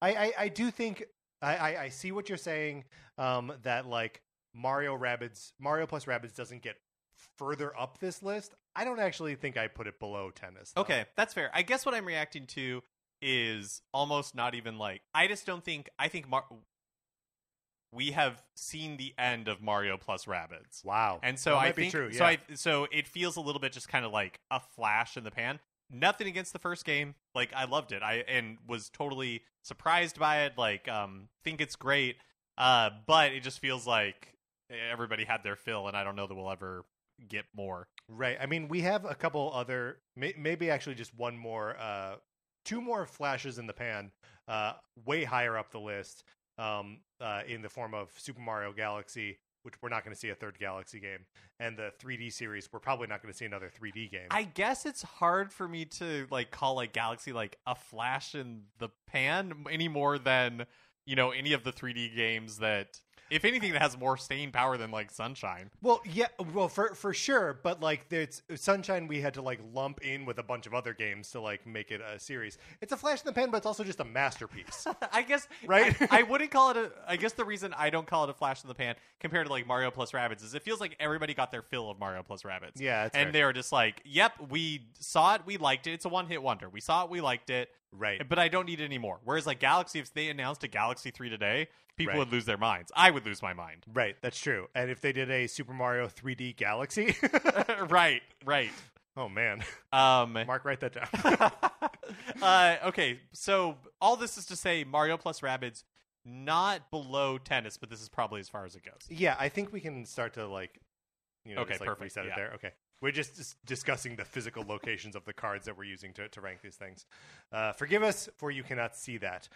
I do think I see what you're saying. That like Mario plus Rabbids doesn't get further up this list. I don't actually think I put it below tennis, though. Okay, that's fair. I guess what I'm reacting to is almost not even like, I think we have seen the end of Mario plus Rabbids. Wow. And so I think true, yeah. So it feels a little bit just kind of like a flash in the pan. Nothing against the first game. Like, I loved it. And was totally surprised by it. Like, think it's great. But it just feels like everybody had their fill, and I don't know that we'll ever get more. Right. I mean, we have a couple other, maybe actually just one more, two more flashes in the pan, way higher up the list, in the form of Super Mario Galaxy, which we're not going to see a third Galaxy game, and the 3D series, we're probably not going to see another 3D game. I guess it's hard for me to like call like Galaxy like a flash in the pan any more than any of the 3D games that If anything, that has more staying power than like Sunshine. Well, yeah, well for sure, but like there's Sunshine we had to like lump in with a bunch of other games to like make it a series. It's a flash in the pan, but it's also just a masterpiece. I guess Right? I wouldn't call it I guess the reason I don't call it a flash in the pan compared to like Mario plus Rabbids is it feels like everybody got their fill of Mario plus Rabbids. Yeah, that's and fair. they were just like, "Yep, we saw it, we liked it. It's a one-hit wonder. We saw it, we liked it." Right. But I don't need it anymore. Whereas like Galaxy, if they announced a Galaxy 3 today, people Right. would lose their minds. I would lose my mind. Right, that's true. And if they did a Super Mario 3D Galaxy, Right. oh man, Um, Mark, write that down. okay, so all this is to say Mario plus Rabbids, not below Tennis, but this is probably as far as it goes. Yeah, I think we can start to like, Okay, just, like, perfect, reset yeah. it there. Okay, we're just discussing the physical locations of the cards that we're using to rank these things. Forgive us for you cannot see that.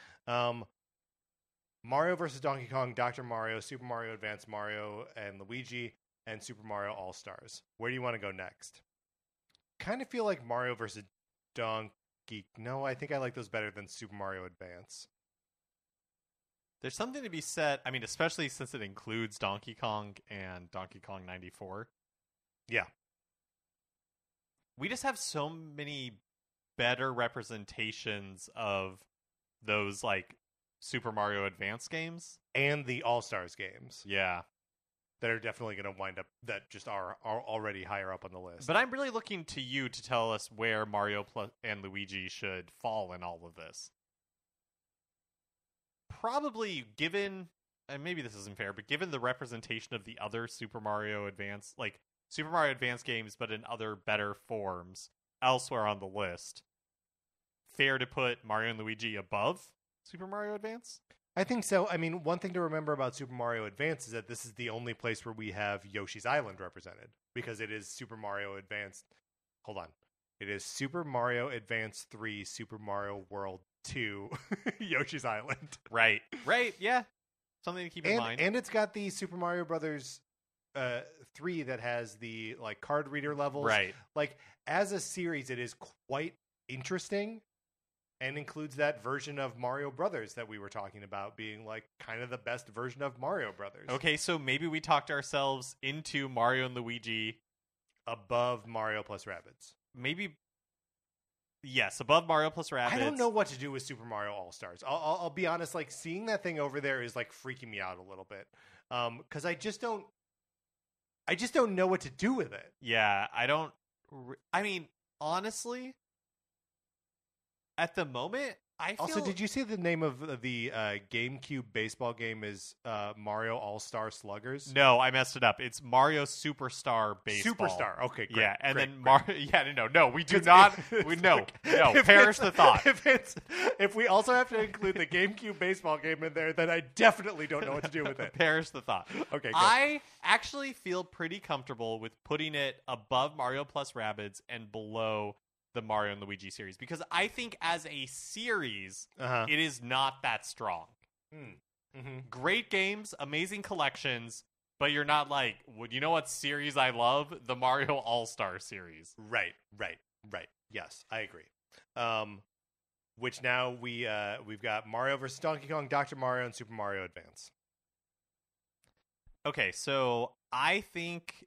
Mario versus Donkey Kong, Dr. Mario, Super Mario Advance Mario and Luigi, and Super Mario All Stars. Where do you want to go next? Kind of feel like Mario versus Donkey. No, I think I like those better than Super Mario Advance. There's something to be said, I mean, especially since it includes Donkey Kong and Donkey Kong 94. Yeah. We just have so many better representations of those, like, Super Mario Advance games. And the All Stars games Yeah. that are definitely going to wind up, that just are already higher up on the list. But I'm really looking to you to tell us where Mario and Luigi should fall in all of this. Probably given, and maybe this isn't fair, but given the representation of the other Super Mario Advance, like Super Mario Advance games, but in other better forms elsewhere on the list, fair to put Mario and Luigi above Super Mario Advance? I think so. I mean, one thing to remember about Super Mario Advance is that this is the only place where we have Yoshi's Island represented, because it is Super Mario Advance. Hold on. It is Super Mario Advance 3, Super Mario World 2, Yoshi's Island. Right, yeah. Something to keep in mind. And it's got the Super Mario Brothers 3 that has the like card reader levels. Right. Like, as a series, it is quite interesting. And includes that version of Mario Brothers that we were talking about being like kind of the best version of Mario Brothers. Okay, so maybe we talked ourselves into Mario and Luigi Above Mario plus Rabbids. maybe, yes, above Mario plus Rabbids. I don't know what to do with Super Mario All Stars. I'll be honest. Like, seeing that thing over there is like freaking me out a little bit. Because I just don't know what to do with it. Yeah, I mean, honestly, at the moment, I feel... Also, did you see the name of the GameCube baseball game is Mario All Star Sluggers? No, I messed it up. It's Mario Superstar Baseball. Superstar. Okay, great. Yeah, and great, then great. Mario... no, we do not... No, perish the thought. If we also have to include the GameCube baseball game in there, then I definitely don't know what to do with it. Perish the thought. Okay, good. I actually feel pretty comfortable with putting it above Mario plus Rabbids and below the Mario and Luigi series, because I think as a series, it is not that strong. Mm-hmm. Great games, amazing collections, but you're not like, well, you know what series I love? The Mario All-Star series. Right. Yes, I agree. Which now we've got Mario versus Donkey Kong, Dr. Mario, and Super Mario Advance. Okay, so I think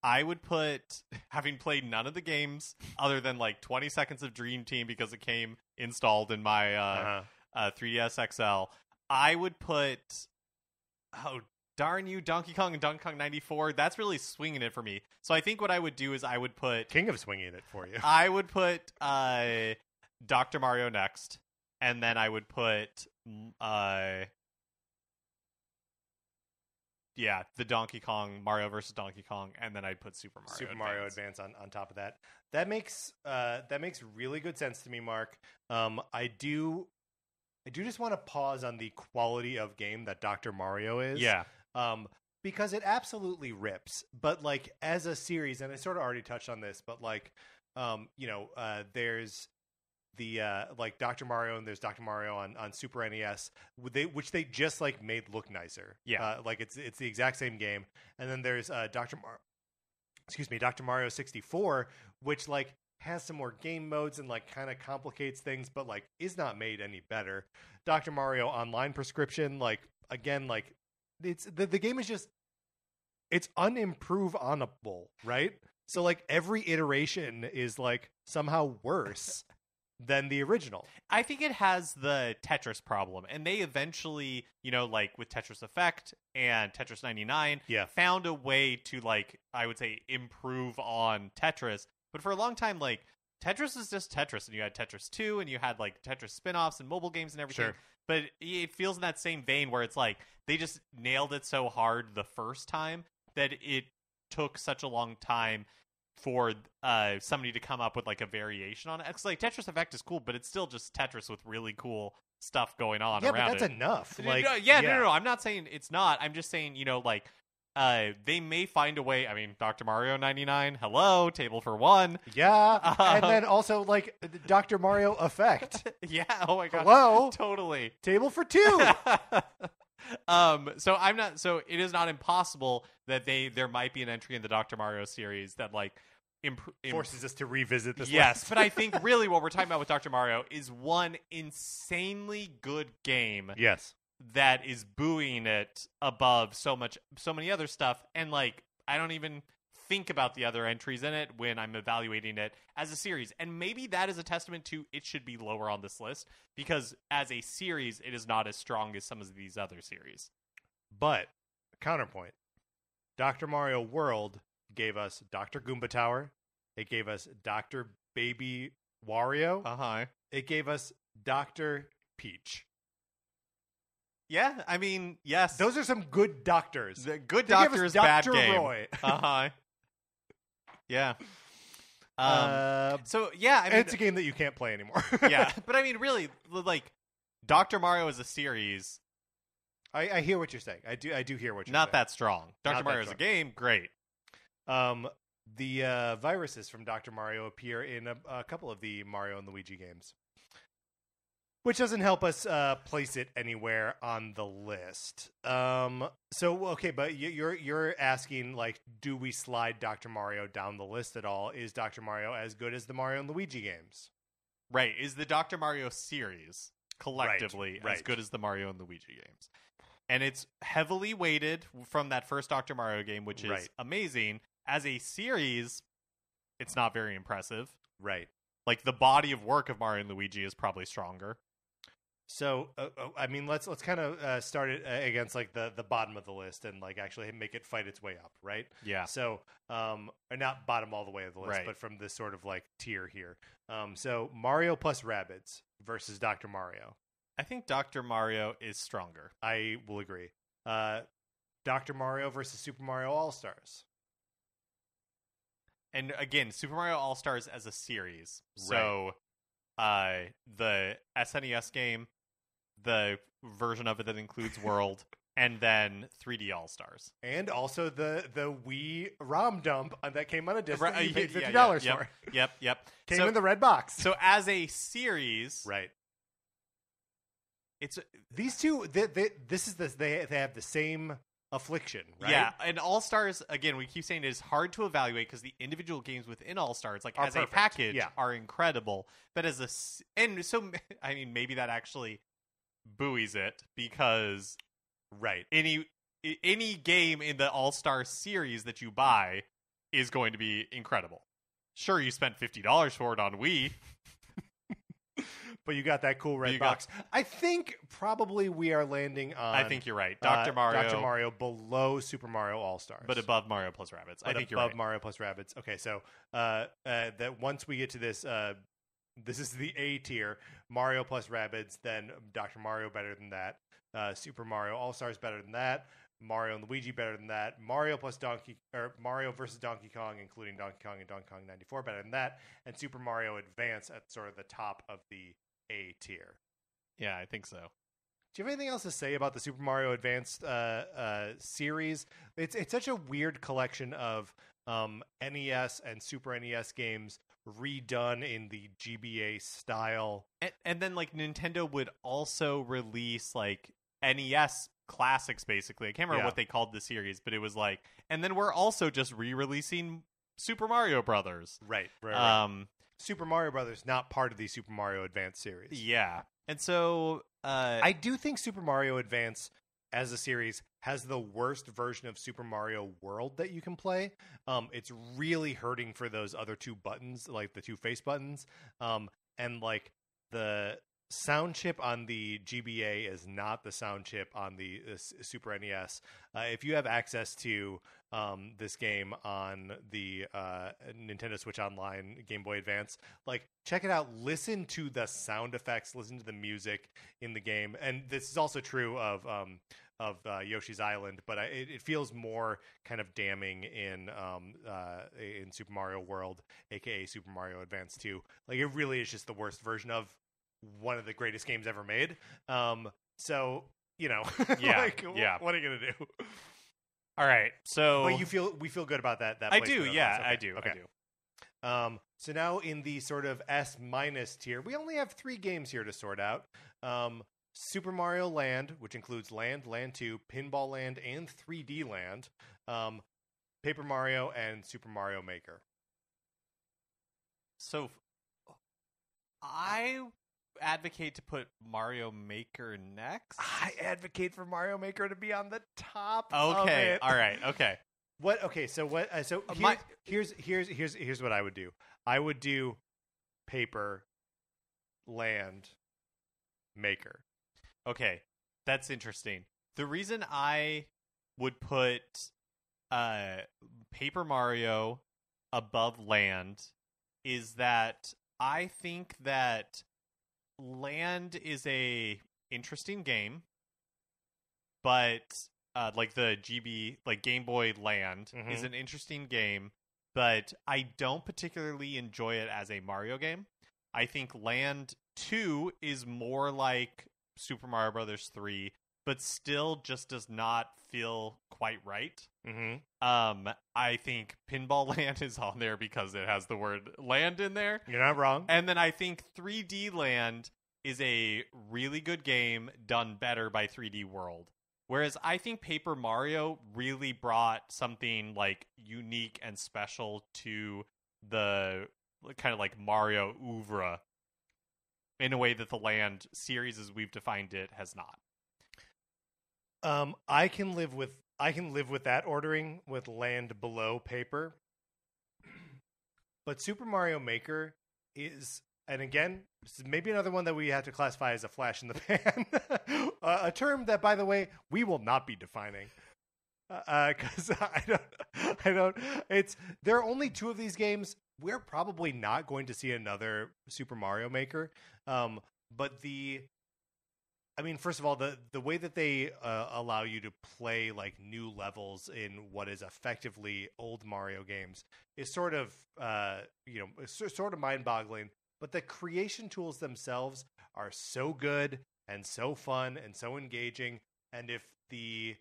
I would put, having played none of the games other than like 20 seconds of Dream Team because it came installed in my 3DS XL, I would put, oh, darn you, Donkey Kong and Donkey Kong 94. That's really swinging it for me. So I think what I would do is I would put... King of swinging it for you. I would put Dr. Mario next, and then I would put... yeah, the Donkey Kong, Mario versus Donkey Kong, and then I'd put Super Mario Advance on top of that. That makes really good sense to me, Mark. I do just want to pause on the quality of game that Dr. Mario is. Yeah. Because it absolutely rips. But like as a series, and I sort of already touched on this, but like there's the like Dr. Mario, and there's Dr. Mario on Super NES, which they just like made look nicer. Yeah, like it's the exact same game. And then there's Dr. Mario 64, which like has some more game modes and like kind of complicates things, but like is not made any better. Dr. Mario Online Prescription, like again, like it's the game is just it's unimprovable, right? So like every iteration is like somehow worse than the original. I think it has the Tetris problem, and they eventually, like with Tetris Effect and Tetris 99, Yeah. found a way to, like, I would say, improve on Tetris. But for a long time, like, Tetris is just Tetris, and you had Tetris 2, and you had, like, Tetris spin-offs and mobile games and everything. Sure. But it feels in that same vein where it's like they just nailed it so hard the first time that it took such a long time for somebody to come up with like a variation on it. It's like Tetris Effect is cool, but it's still just Tetris with really cool stuff going on Yeah, around but that's it. enough. No, Like, no. I'm not saying it's not. I'm just saying, like, they may find a way. I mean, Dr. Mario 99, hello, table for one. Yeah, and then also like Dr. Mario Effect. Yeah, oh my god. Hello, Totally. table for two. So it is not impossible that there might be an entry in the Dr. Mario series that like Forces us to revisit this. Yes, list. but I think really what we're talking about with Dr. Mario is one insanely good game Yes. that is buoying it above so many other stuff, and like I don't even think about the other entries in it when I'm evaluating it as a series. And maybe that is a testament to it should be lower on this list, because as a series it is not as strong as some of these other series. But counterpoint, Dr. Mario World gave us Dr. Goomba Tower. It gave us Dr. Baby Wario. Uh-huh. It gave us Dr. Peach. Yeah, I mean, yes. Those are some good doctors. The good They gave doctor us is bad Dr. game. Roy. Uh-huh. Yeah. So, And yeah, I mean, it's a game that you can't play anymore. yeah, but I mean, really, like, Dr. Mario as a series, I hear what you're saying. I do hear what you're saying. not that strong. Not Dr. that Mario as a strong. game, great. The viruses from Dr. Mario appear in a couple of the Mario and Luigi games, which doesn't help us place it anywhere on the list. So okay, but you're asking, like, do we slide Dr. Mario down the list at all? Is Dr. Mario as good as the Mario and Luigi games? Right. Is the Dr. Mario series collectively Right. as good as the Mario and Luigi games? And it's heavily weighted from that first Dr. Mario game, which is Right. amazing. As a series, it's not very impressive. Right. Like, the body of work of Mario and Luigi is probably stronger. So I mean, let's kind of start it against like the bottom of the list and like actually make it fight its way up, right? Yeah. So or not bottom all the way of the list, Right. but from this sort of like tier here. So Mario plus Rabbids versus Dr. Mario. I think Dr. Mario is stronger. I will agree. Dr. Mario versus Super Mario All Stars. And again, Super Mario All-Stars as a series. So the SNES game, the version of it that includes World, and then 3D All-Stars. And also the Wii ROM dump that came on a disc that you paid Yeah, $50 yeah, for. Yep. Came So- in the red box. So as a series, Right. it's These two, they have the same affliction, right? yeah, and All Stars, again, we keep saying it is hard to evaluate because the individual games within All Stars, like Are as perfect. a package, Yeah. are incredible. But as and so I mean, maybe that actually buoys it, because Right. any game in the All Star series that you buy is going to be incredible. Sure, you spent $50 for it on Wii. But you got that cool red You box. I think probably we are landing on. I think you're right. Dr. Mario, Dr. Mario below Super Mario All Stars, but above Mario plus Rabbids. I But think you're above right. Mario plus Rabbids. Okay, so that once we get to this, this is the A tier. Mario plus Rabbids, then Dr. Mario better than that. Super Mario All Stars better than that. Mario and Luigi better than that. Mario plus Mario versus Donkey Kong, including Donkey Kong and Donkey Kong 94, better than that. And Super Mario Advance at sort of the top of the A tier. Yeah, I think so. Do you have anything else to say about the Super Mario Advanced series? It's such a weird collection of NES and Super NES games redone in the GBA style. And then, like, Nintendo would also release, like, NES classics, basically. I can't remember Yeah. what they called the series, but it was like, and then we're also just re-releasing Super Mario Brothers. Right. Super Mario Brothers not part of the Super Mario Advance series. Yeah. And so I do think Super Mario Advance as a series has the worst version of Super Mario World that you can play. It's really hurting for those other two buttons, like the two face buttons. And like the sound chip on the GBA is not the sound chip on the Super NES. If you have access to this game on the Nintendo Switch Online Game Boy Advance, like check it out. Listen to the sound effects, listen to the music in the game, and this is also true of Yoshi's Island, but it feels more kind of damning in Super Mario World, aka Super Mario Advance 2. Like it really is just the worst version of one of the greatest games ever made. So Yeah, like, yeah. What are you gonna do? All right, so But we feel good about that. I do, placement of yeah, us. Okay. I do, Okay. I do. So now in the sort of S- tier, we only have 3 games here to sort out. Super Mario Land, which includes Land, Land 2, Pinball Land, and 3D Land. Paper Mario, and Super Mario Maker. So I advocate to put Mario Maker next. I advocate for Mario Maker to be on the top. Of Okay, it. all right, okay. What? Okay, so what? So here's what I would do. I would do Paper, Land, Maker. Okay, that's interesting. The reason I would put Paper Mario above Land is that I think that Land is a interesting game, but like the Game Boy Land is an interesting game, but I don't particularly enjoy it as a Mario game. I think Land 2 is more like Super Mario Brothers 3, but still just does not feel quite right. I think Pinball Land is on there because it has the word land in there. You're not wrong. And then I think 3D Land is a really good game done better by 3D World. Whereas I think Paper Mario really brought something like unique and special to the kind of like Mario oeuvre in a way that the Land series as we've defined it has not. I can live with that ordering with Land below Paper. But Super Mario Maker is, and again, this is maybe another one that we have to classify as a flash in the pan. A term that, by the way, we will not be defining. Because I don't, there are only 2 of these games. We're probably not going to see another Super Mario Maker. But first of all, the way that they allow you to play like new levels in what is effectively old Mario games is sort of sort of mind-boggling. But the creation tools themselves are so good and so fun and so engaging. And if the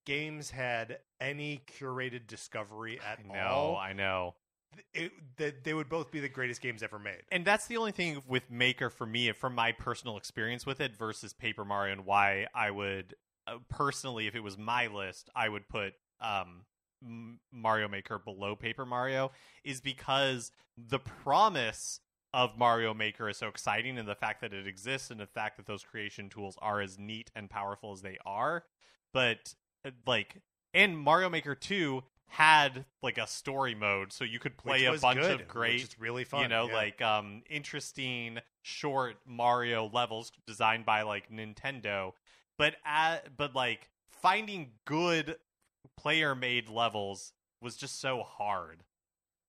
games had any curated discovery at all, I know. They would both be the greatest games ever made. And that's the only thing with Maker for me, from my personal experience with it versus Paper Mario, and why I would personally, if it was my list, I would put Mario Maker below Paper Mario, is because the promise of Mario Maker is so exciting, and the fact that it exists, and the fact that those creation tools are as neat and powerful as they are. But and Mario Maker 2 had like a story mode, so you could play a bunch of great, which is really fun, interesting short Mario levels designed by like Nintendo. But finding good player made levels was just so hard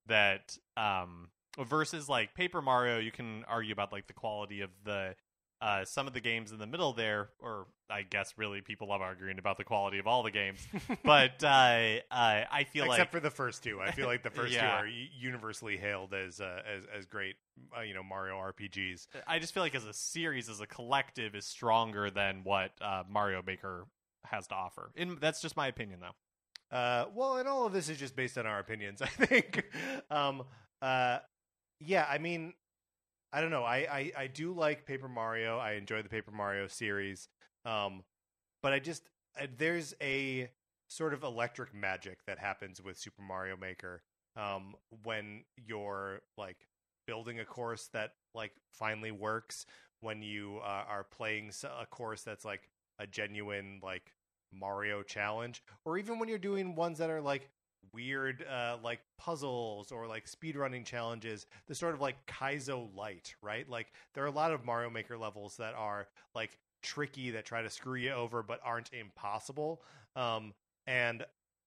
that versus like Paper Mario, you can argue about like the quality of the some of the games in the middle there, or I guess really people love arguing about the quality of all the games. But I feel except for the first 2, I feel like the first 2 Yeah. are universally hailed as great, Mario RPGs. I just feel like as a series, as a collective, is stronger than what Mario Maker has to offer. And that's just my opinion, though. Well, and all of this is just based on our opinions, I think. Yeah, I mean, I don't know. I do like Paper Mario. I enjoy the Paper Mario series. But there's a sort of electric magic that happens with Super Mario Maker when you're like building a course that like finally works, when you are playing a course that's like a genuine like Mario challenge, or even when you're doing ones that are like weird like puzzles or like speedrunning challenges, the sort of like Kaizo light, right? Like there are a lot of Mario Maker levels that are like tricky, that try to screw you over but aren't impossible. And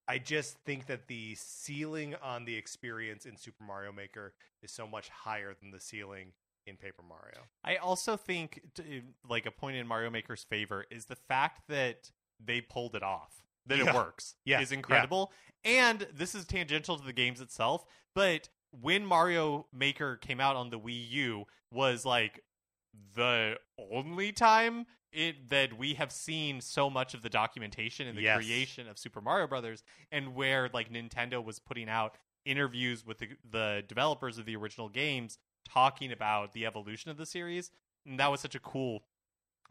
I just think that the ceiling on the experience in Super Mario Maker is so much higher than the ceiling in Paper Mario. I also think, like, a point in Mario Maker's favor is the fact that they pulled it off, that it works, is incredible. And this is tangential to the games itself, but when Mario Maker came out on the Wii U was, like, the only time that we have seen so much of the documentation and the creation of Super Mario Brothers, and where, like, Nintendo was putting out interviews with the developers of the original games talking about the evolution of the series. And that was such a cool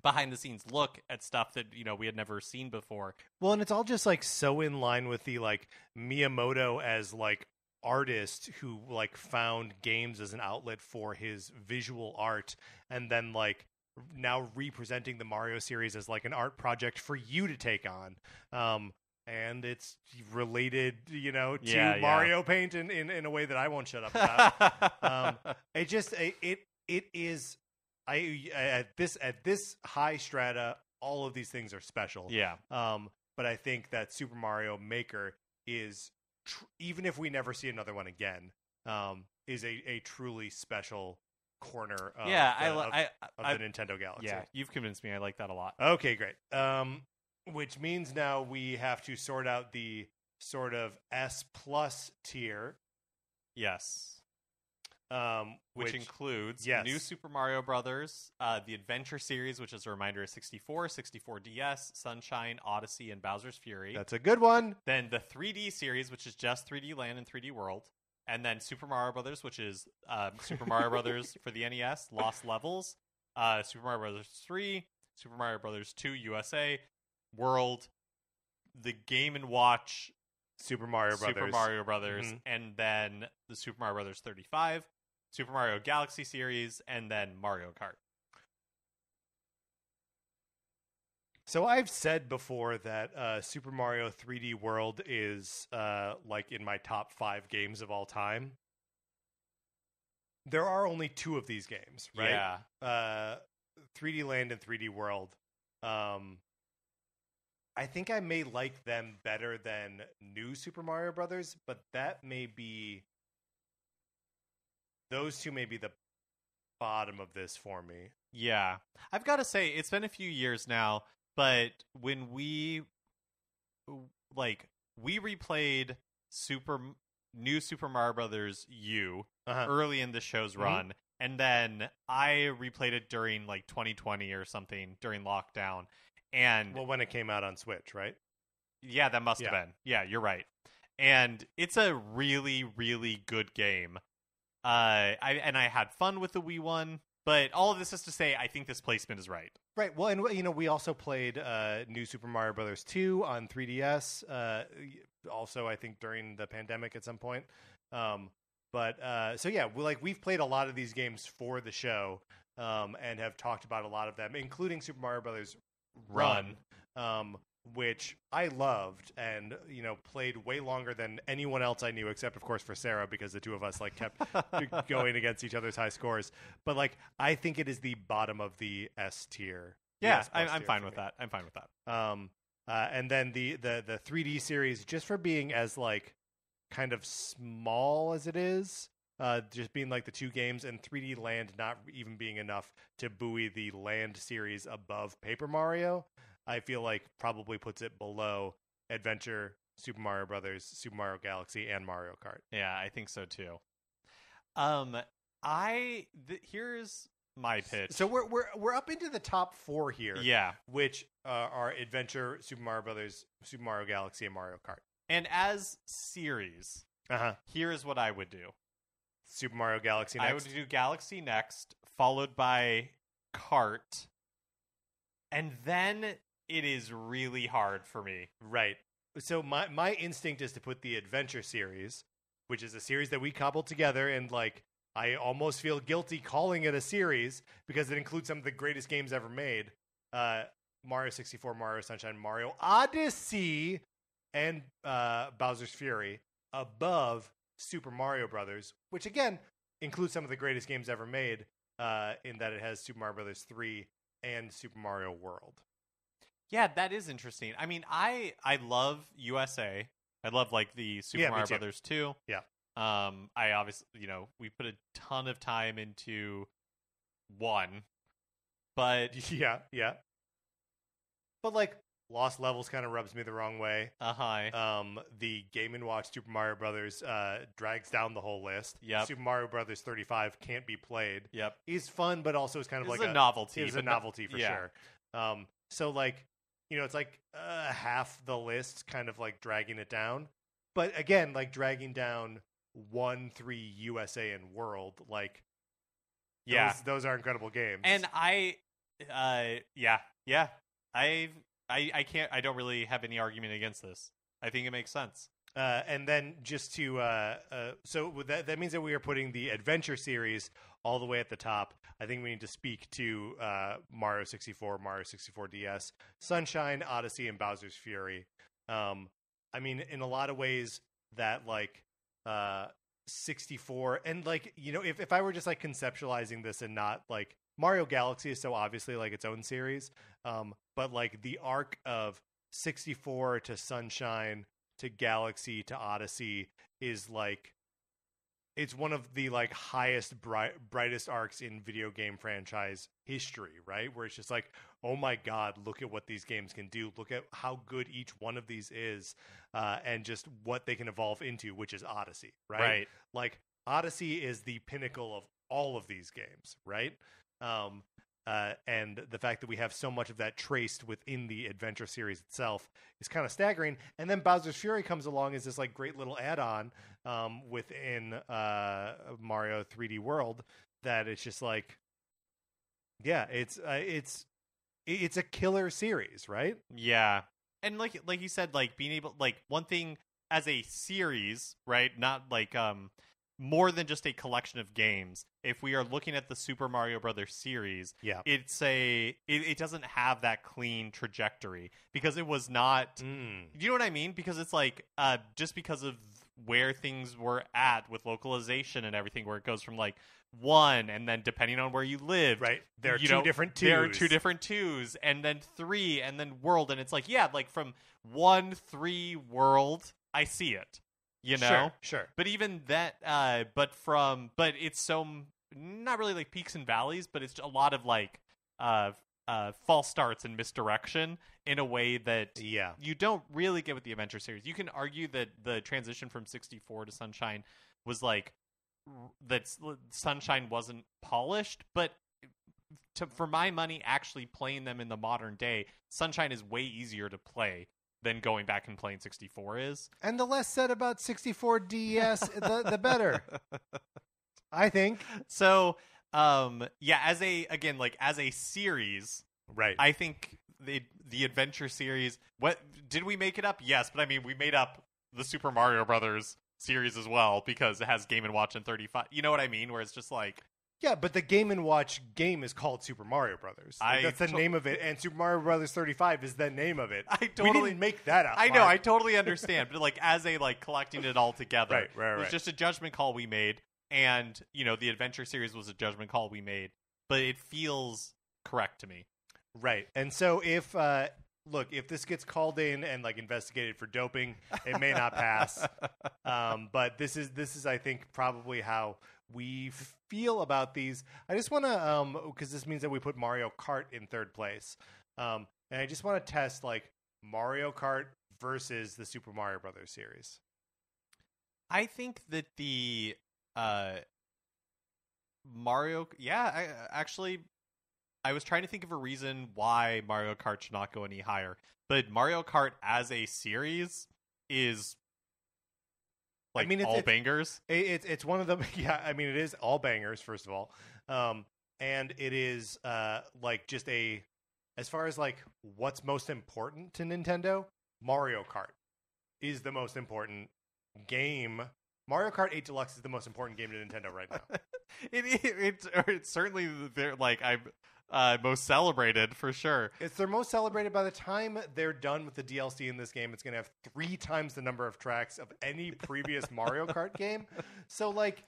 behind the scenes look at stuff that, you know, we had never seen before. Well, and it's all just like so in line with the like Miyamoto as like artist who like found games as an outlet for his visual art, and then like now representing the Mario series as like an art project for you to take on. And it's related, you know, to Mario Paint in a way that I won't shut up about. It is at this high strata, all of these things are special. Yeah. But I think that Super Mario Maker is even if we never see another one again, is a truly special corner of the Nintendo Galaxy. Yeah, you've convinced me. I like that a lot. Okay, great. Which means now we have to sort out the sort of S+ tier. Yes. Which includes New Super Mario Brothers, the Adventure series, which is a reminder of 64, 64DS, Sunshine, Odyssey, and Bowser's Fury. That's a good one. Then the 3D series, which is just 3D Land and 3D World. And then Super Mario Brothers, which is Super Mario Brothers for the NES, Lost Levels, Super Mario Brothers 3, Super Mario Brothers 2 USA, World, the Game & Watch Super Mario Brothers, mm-hmm. and then the Super Mario Brothers 35, Super Mario Galaxy series, and then Mario Kart. So I've said before that Super Mario 3D World is like in my top 5 games of all time. There are only 2 of these games, right? Yeah. 3D Land and 3D World. I think I may like them better than New Super Mario Brothers, but that may be... Those 2 may be the bottom of this for me. Yeah. I've got to say, it's been a few years now, but when we replayed New Super Mario Brothers U early in the show's run, and then I replayed it during like 2020 or something during lockdown. And when it came out on Switch, right? Yeah, that must have been. Yeah, you're right. And it's a really, really good game. I had fun with the Wii one, but all of this is to say, I think this placement is right. Right. Well, and you know, we also played New Super Mario Brothers 2 on 3DS. Also, I think during the pandemic at some point. So yeah, we've played a lot of these games for the show, and have talked about a lot of them, including Super Mario Brothers Run, which I loved and, you know, played way longer than anyone else I knew, except of course for Sarah, because the 2 of us like kept going against each other's high scores. But like, I think it is the bottom of the S tier. Yeah, I'm fine with that. I'm fine with that. And then the 3D series, just for being as like kind of small as it is, just being like the 2 games, and 3D Land not even being enough to buoy the Land series above Paper Mario, I feel like probably puts it below Adventure, Super Mario Brothers, Super Mario Galaxy, and Mario Kart. Yeah, I think so too. Here's my pitch. So we're up into the top 4 here. Yeah, which are Adventure, Super Mario Brothers, Super Mario Galaxy, and Mario Kart. And as series, here is what I would do. Super Mario Galaxy next? I would do Galaxy next, followed by Kart. And then it is really hard for me. Right. So my instinct is to put the Adventure series, which is a series that we cobbled together, and like I almost feel guilty calling it a series because it includes some of the greatest games ever made, Mario 64, Mario Sunshine, Mario Odyssey, and Bowser's Fury above Super Mario Brothers, which again includes some of the greatest games ever made, in that it has Super Mario Brothers 3 and Super Mario World. Yeah, that is interesting. I mean, I love USA. I love like the Super Mario Brothers 2. Yeah. I obviously, we put a ton of time into 1, but yeah. But like Lost Levels kind of rubs me the wrong way. The Game & Watch Super Mario Brothers drags down the whole list. Yep. Super Mario Brothers 35 can't be played. Yep. He's fun, but also it's kind of It's like a novelty. It's a novelty for yeah. sure. So like, it's like half the list kind of like dragging it down. But again, like dragging down 1, 3, USA, and World, like, those are incredible games. And I don't really have any argument against this. I think it makes sense. And then just to so that means that we are putting the Adventure series all the way at the top. I think we need to speak to Mario 64, Mario 64 DS, Sunshine, Odyssey, and Bowser's Fury. I mean, in a lot of ways, that like 64, and like, if I were just like conceptualizing this and not like Mario Galaxy is so obviously like its own series, but like the arc of 64 to Sunshine to Galaxy to Odyssey is like, it's one of the like highest brightest arcs in video game franchise history, right? Where it's just like, oh my god, look at what these games can do, look at how good each one of these is, and just what they can evolve into, which is Odyssey, right? Like Odyssey is the pinnacle of all of these games, right? And the fact that we have so much of that traced within the Adventure series itself is kind of staggering. And then Bowser's Fury comes along as this like great little add-on within Mario 3D World that it's just like, yeah, it's a killer series, right? Yeah, and like you said, like being able, like one thing as a series, right? Not like more than just a collection of games. If we are looking at the Super Mario Brothers series, it doesn't have that clean trajectory because it was not. Do you know what I mean? Because it's like just because of where things were at with localization and everything, where it goes from like 1, and then depending on where you live, right? There are two different 2s. There are 2 different 2s, and then 3, and then World, and it's like, yeah, like from 1, 3, World, I see it. Sure. But even that, but it's so not really like peaks and valleys, but it's a lot of like false starts and misdirection in a way that you don't really get with the Adventure series. You can argue that the transition from 64 to Sunshine was like that. Sunshine wasn't polished, but for my money, actually playing them in the modern day, Sunshine is way easier to play than going back and playing 64 is. And the less said about 64 DS, the better. I think. So, as a series, right? I think the Adventure series. What did we make it up? Yes, but I mean, we made up the Super Mario Brothers series as well because it has Game & Watch and 35. You know what I mean? Where it's just like. Yeah, but the Game & Watch game is called Super Mario Brothers. Like, that's the name of it, and Super Mario Brothers 35 is the name of it. We didn't make that up. I know, I totally understand, but like as a like collecting it all together, right. It was just a judgment call we made, and the Adventure series was a judgment call we made, but it feels correct to me. Right, and so if this gets called in and like investigated for doping, it may not pass. But this is I think probably how we feel about these. I just want to because this means that we put Mario Kart in third place, and I just want to test like Mario Kart versus the Super Mario Brothers series. I think that the Mario, I was trying to think of a reason why Mario Kart should not go any higher, but Mario Kart as a series is like, I mean, all bangers. It's one of them. Yeah, I mean, it is all bangers, first of all, and it is like just as far as like what's most important to Nintendo, Mario Kart is the most important game. Mario Kart 8 Deluxe is the most important game to Nintendo right now. It's certainly there. Like most celebrated for sure. It's their most celebrated. By the time they're done with the DLC in this game, it's going to have 3 times the number of tracks of any previous Mario Kart game. So, like,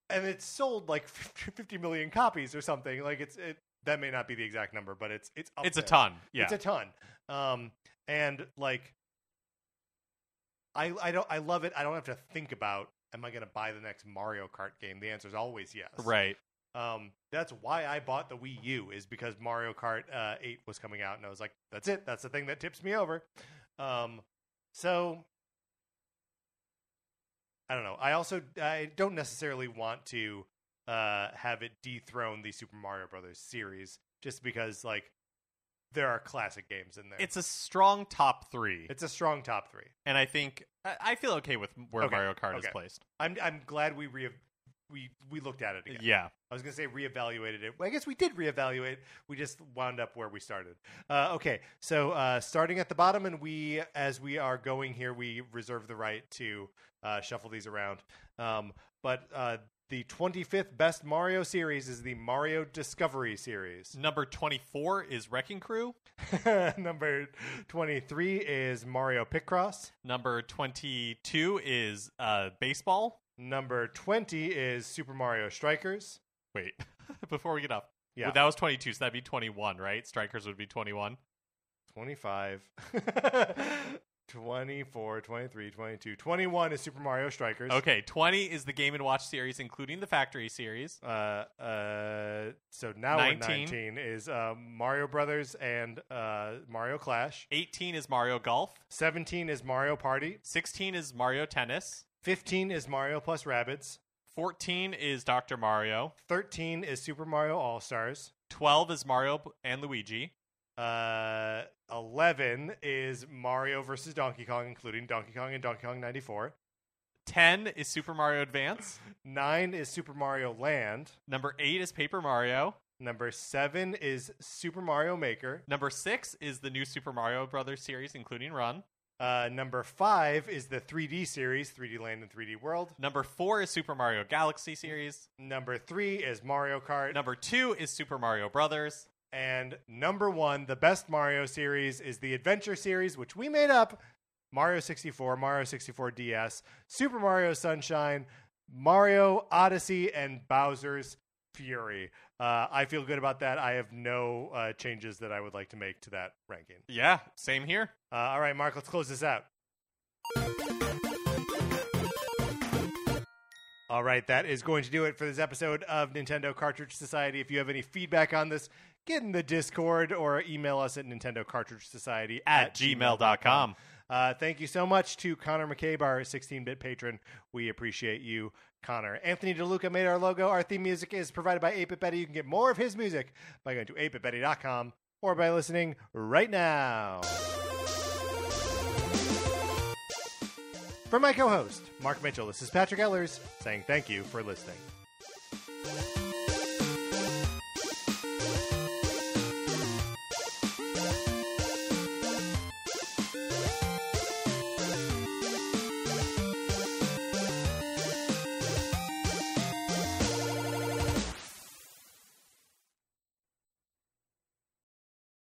and it's sold like 50 million copies or something. Like, that may not be the exact number, but it's up It's there. a ton. Yeah, It's a ton. And like, I love it. I don't have to think about, am I going to buy the next Mario Kart game? The answer is always yes. right. That's why I bought the Wii U, is because Mario Kart 8 was coming out, and I was like, that's it. That's the thing that tips me over. So I don't know. I don't necessarily want to have it dethrone the Super Mario Brothers series, just because like there are classic games in there. It's a strong top 3. It's a strong top 3, and I think I feel okay with where Mario Kart is placed. I'm glad we looked at it again. Yeah. I was going to say reevaluated it. Well, I guess we did reevaluate. We just wound up where we started. Okay, so starting at the bottom, and as we are going here, we reserve the right to shuffle these around. But the 25th best Mario series is the Mario Discovery series. Number 24 is Wrecking Crew. Number 23 is Mario Picross. Number 22 is Baseball. Number 20 is Super Mario Strikers. Wait, before we get off. Yeah. Well, that was 22, so that'd be 21, right? Strikers would be 21. 25. 24, 23, 22. 21 is Super Mario Strikers. Okay, 20 is the Game & Watch series, including the Factory series. So now 19 is Mario Brothers and Mario Clash. 18 is Mario Golf. 17 is Mario Party. 16 is Mario Tennis. 15 is Mario plus Rabbids. 14 is Dr. Mario. 13 is Super Mario All-Stars. 12 is Mario and Luigi. 11 is Mario versus Donkey Kong, including Donkey Kong and Donkey Kong 94. 10 is Super Mario Advance. 9 is Super Mario Land. Number 8 is Paper Mario. Number 7 is Super Mario Maker. Number 6 is the new Super Mario Brothers series, including Run. Number 5 is the 3D series, 3D Land and 3D World. Number 4 is Super Mario Galaxy series. Number 3 is Mario Kart. Number 2 is Super Mario Brothers. And number 1, the best Mario series, is the Adventure series, which we made up. Mario 64, Mario 64 DS, Super Mario Sunshine, Mario Odyssey, and Bowser's Fury. I feel good about that. I have no changes that I would like to make to that ranking. Yeah, same here. All right, Mark, let's close this out. All right, that is going to do it for this episode of Nintendo Cartridge Society. If you have any feedback on this, get in the Discord or email us at nintendocartridgesociety@gmail.com. Thank you so much to Connor McCabe, our 16-bit patron. We appreciate you, Connor. Anthony DeLuca made our logo. Our theme music is provided by 8-Bit Betty. You can get more of his music by going to 8bitbetty.com or by listening right now. For my co-host, Mark Mitchell, this is Patrick Ellers saying thank you for listening.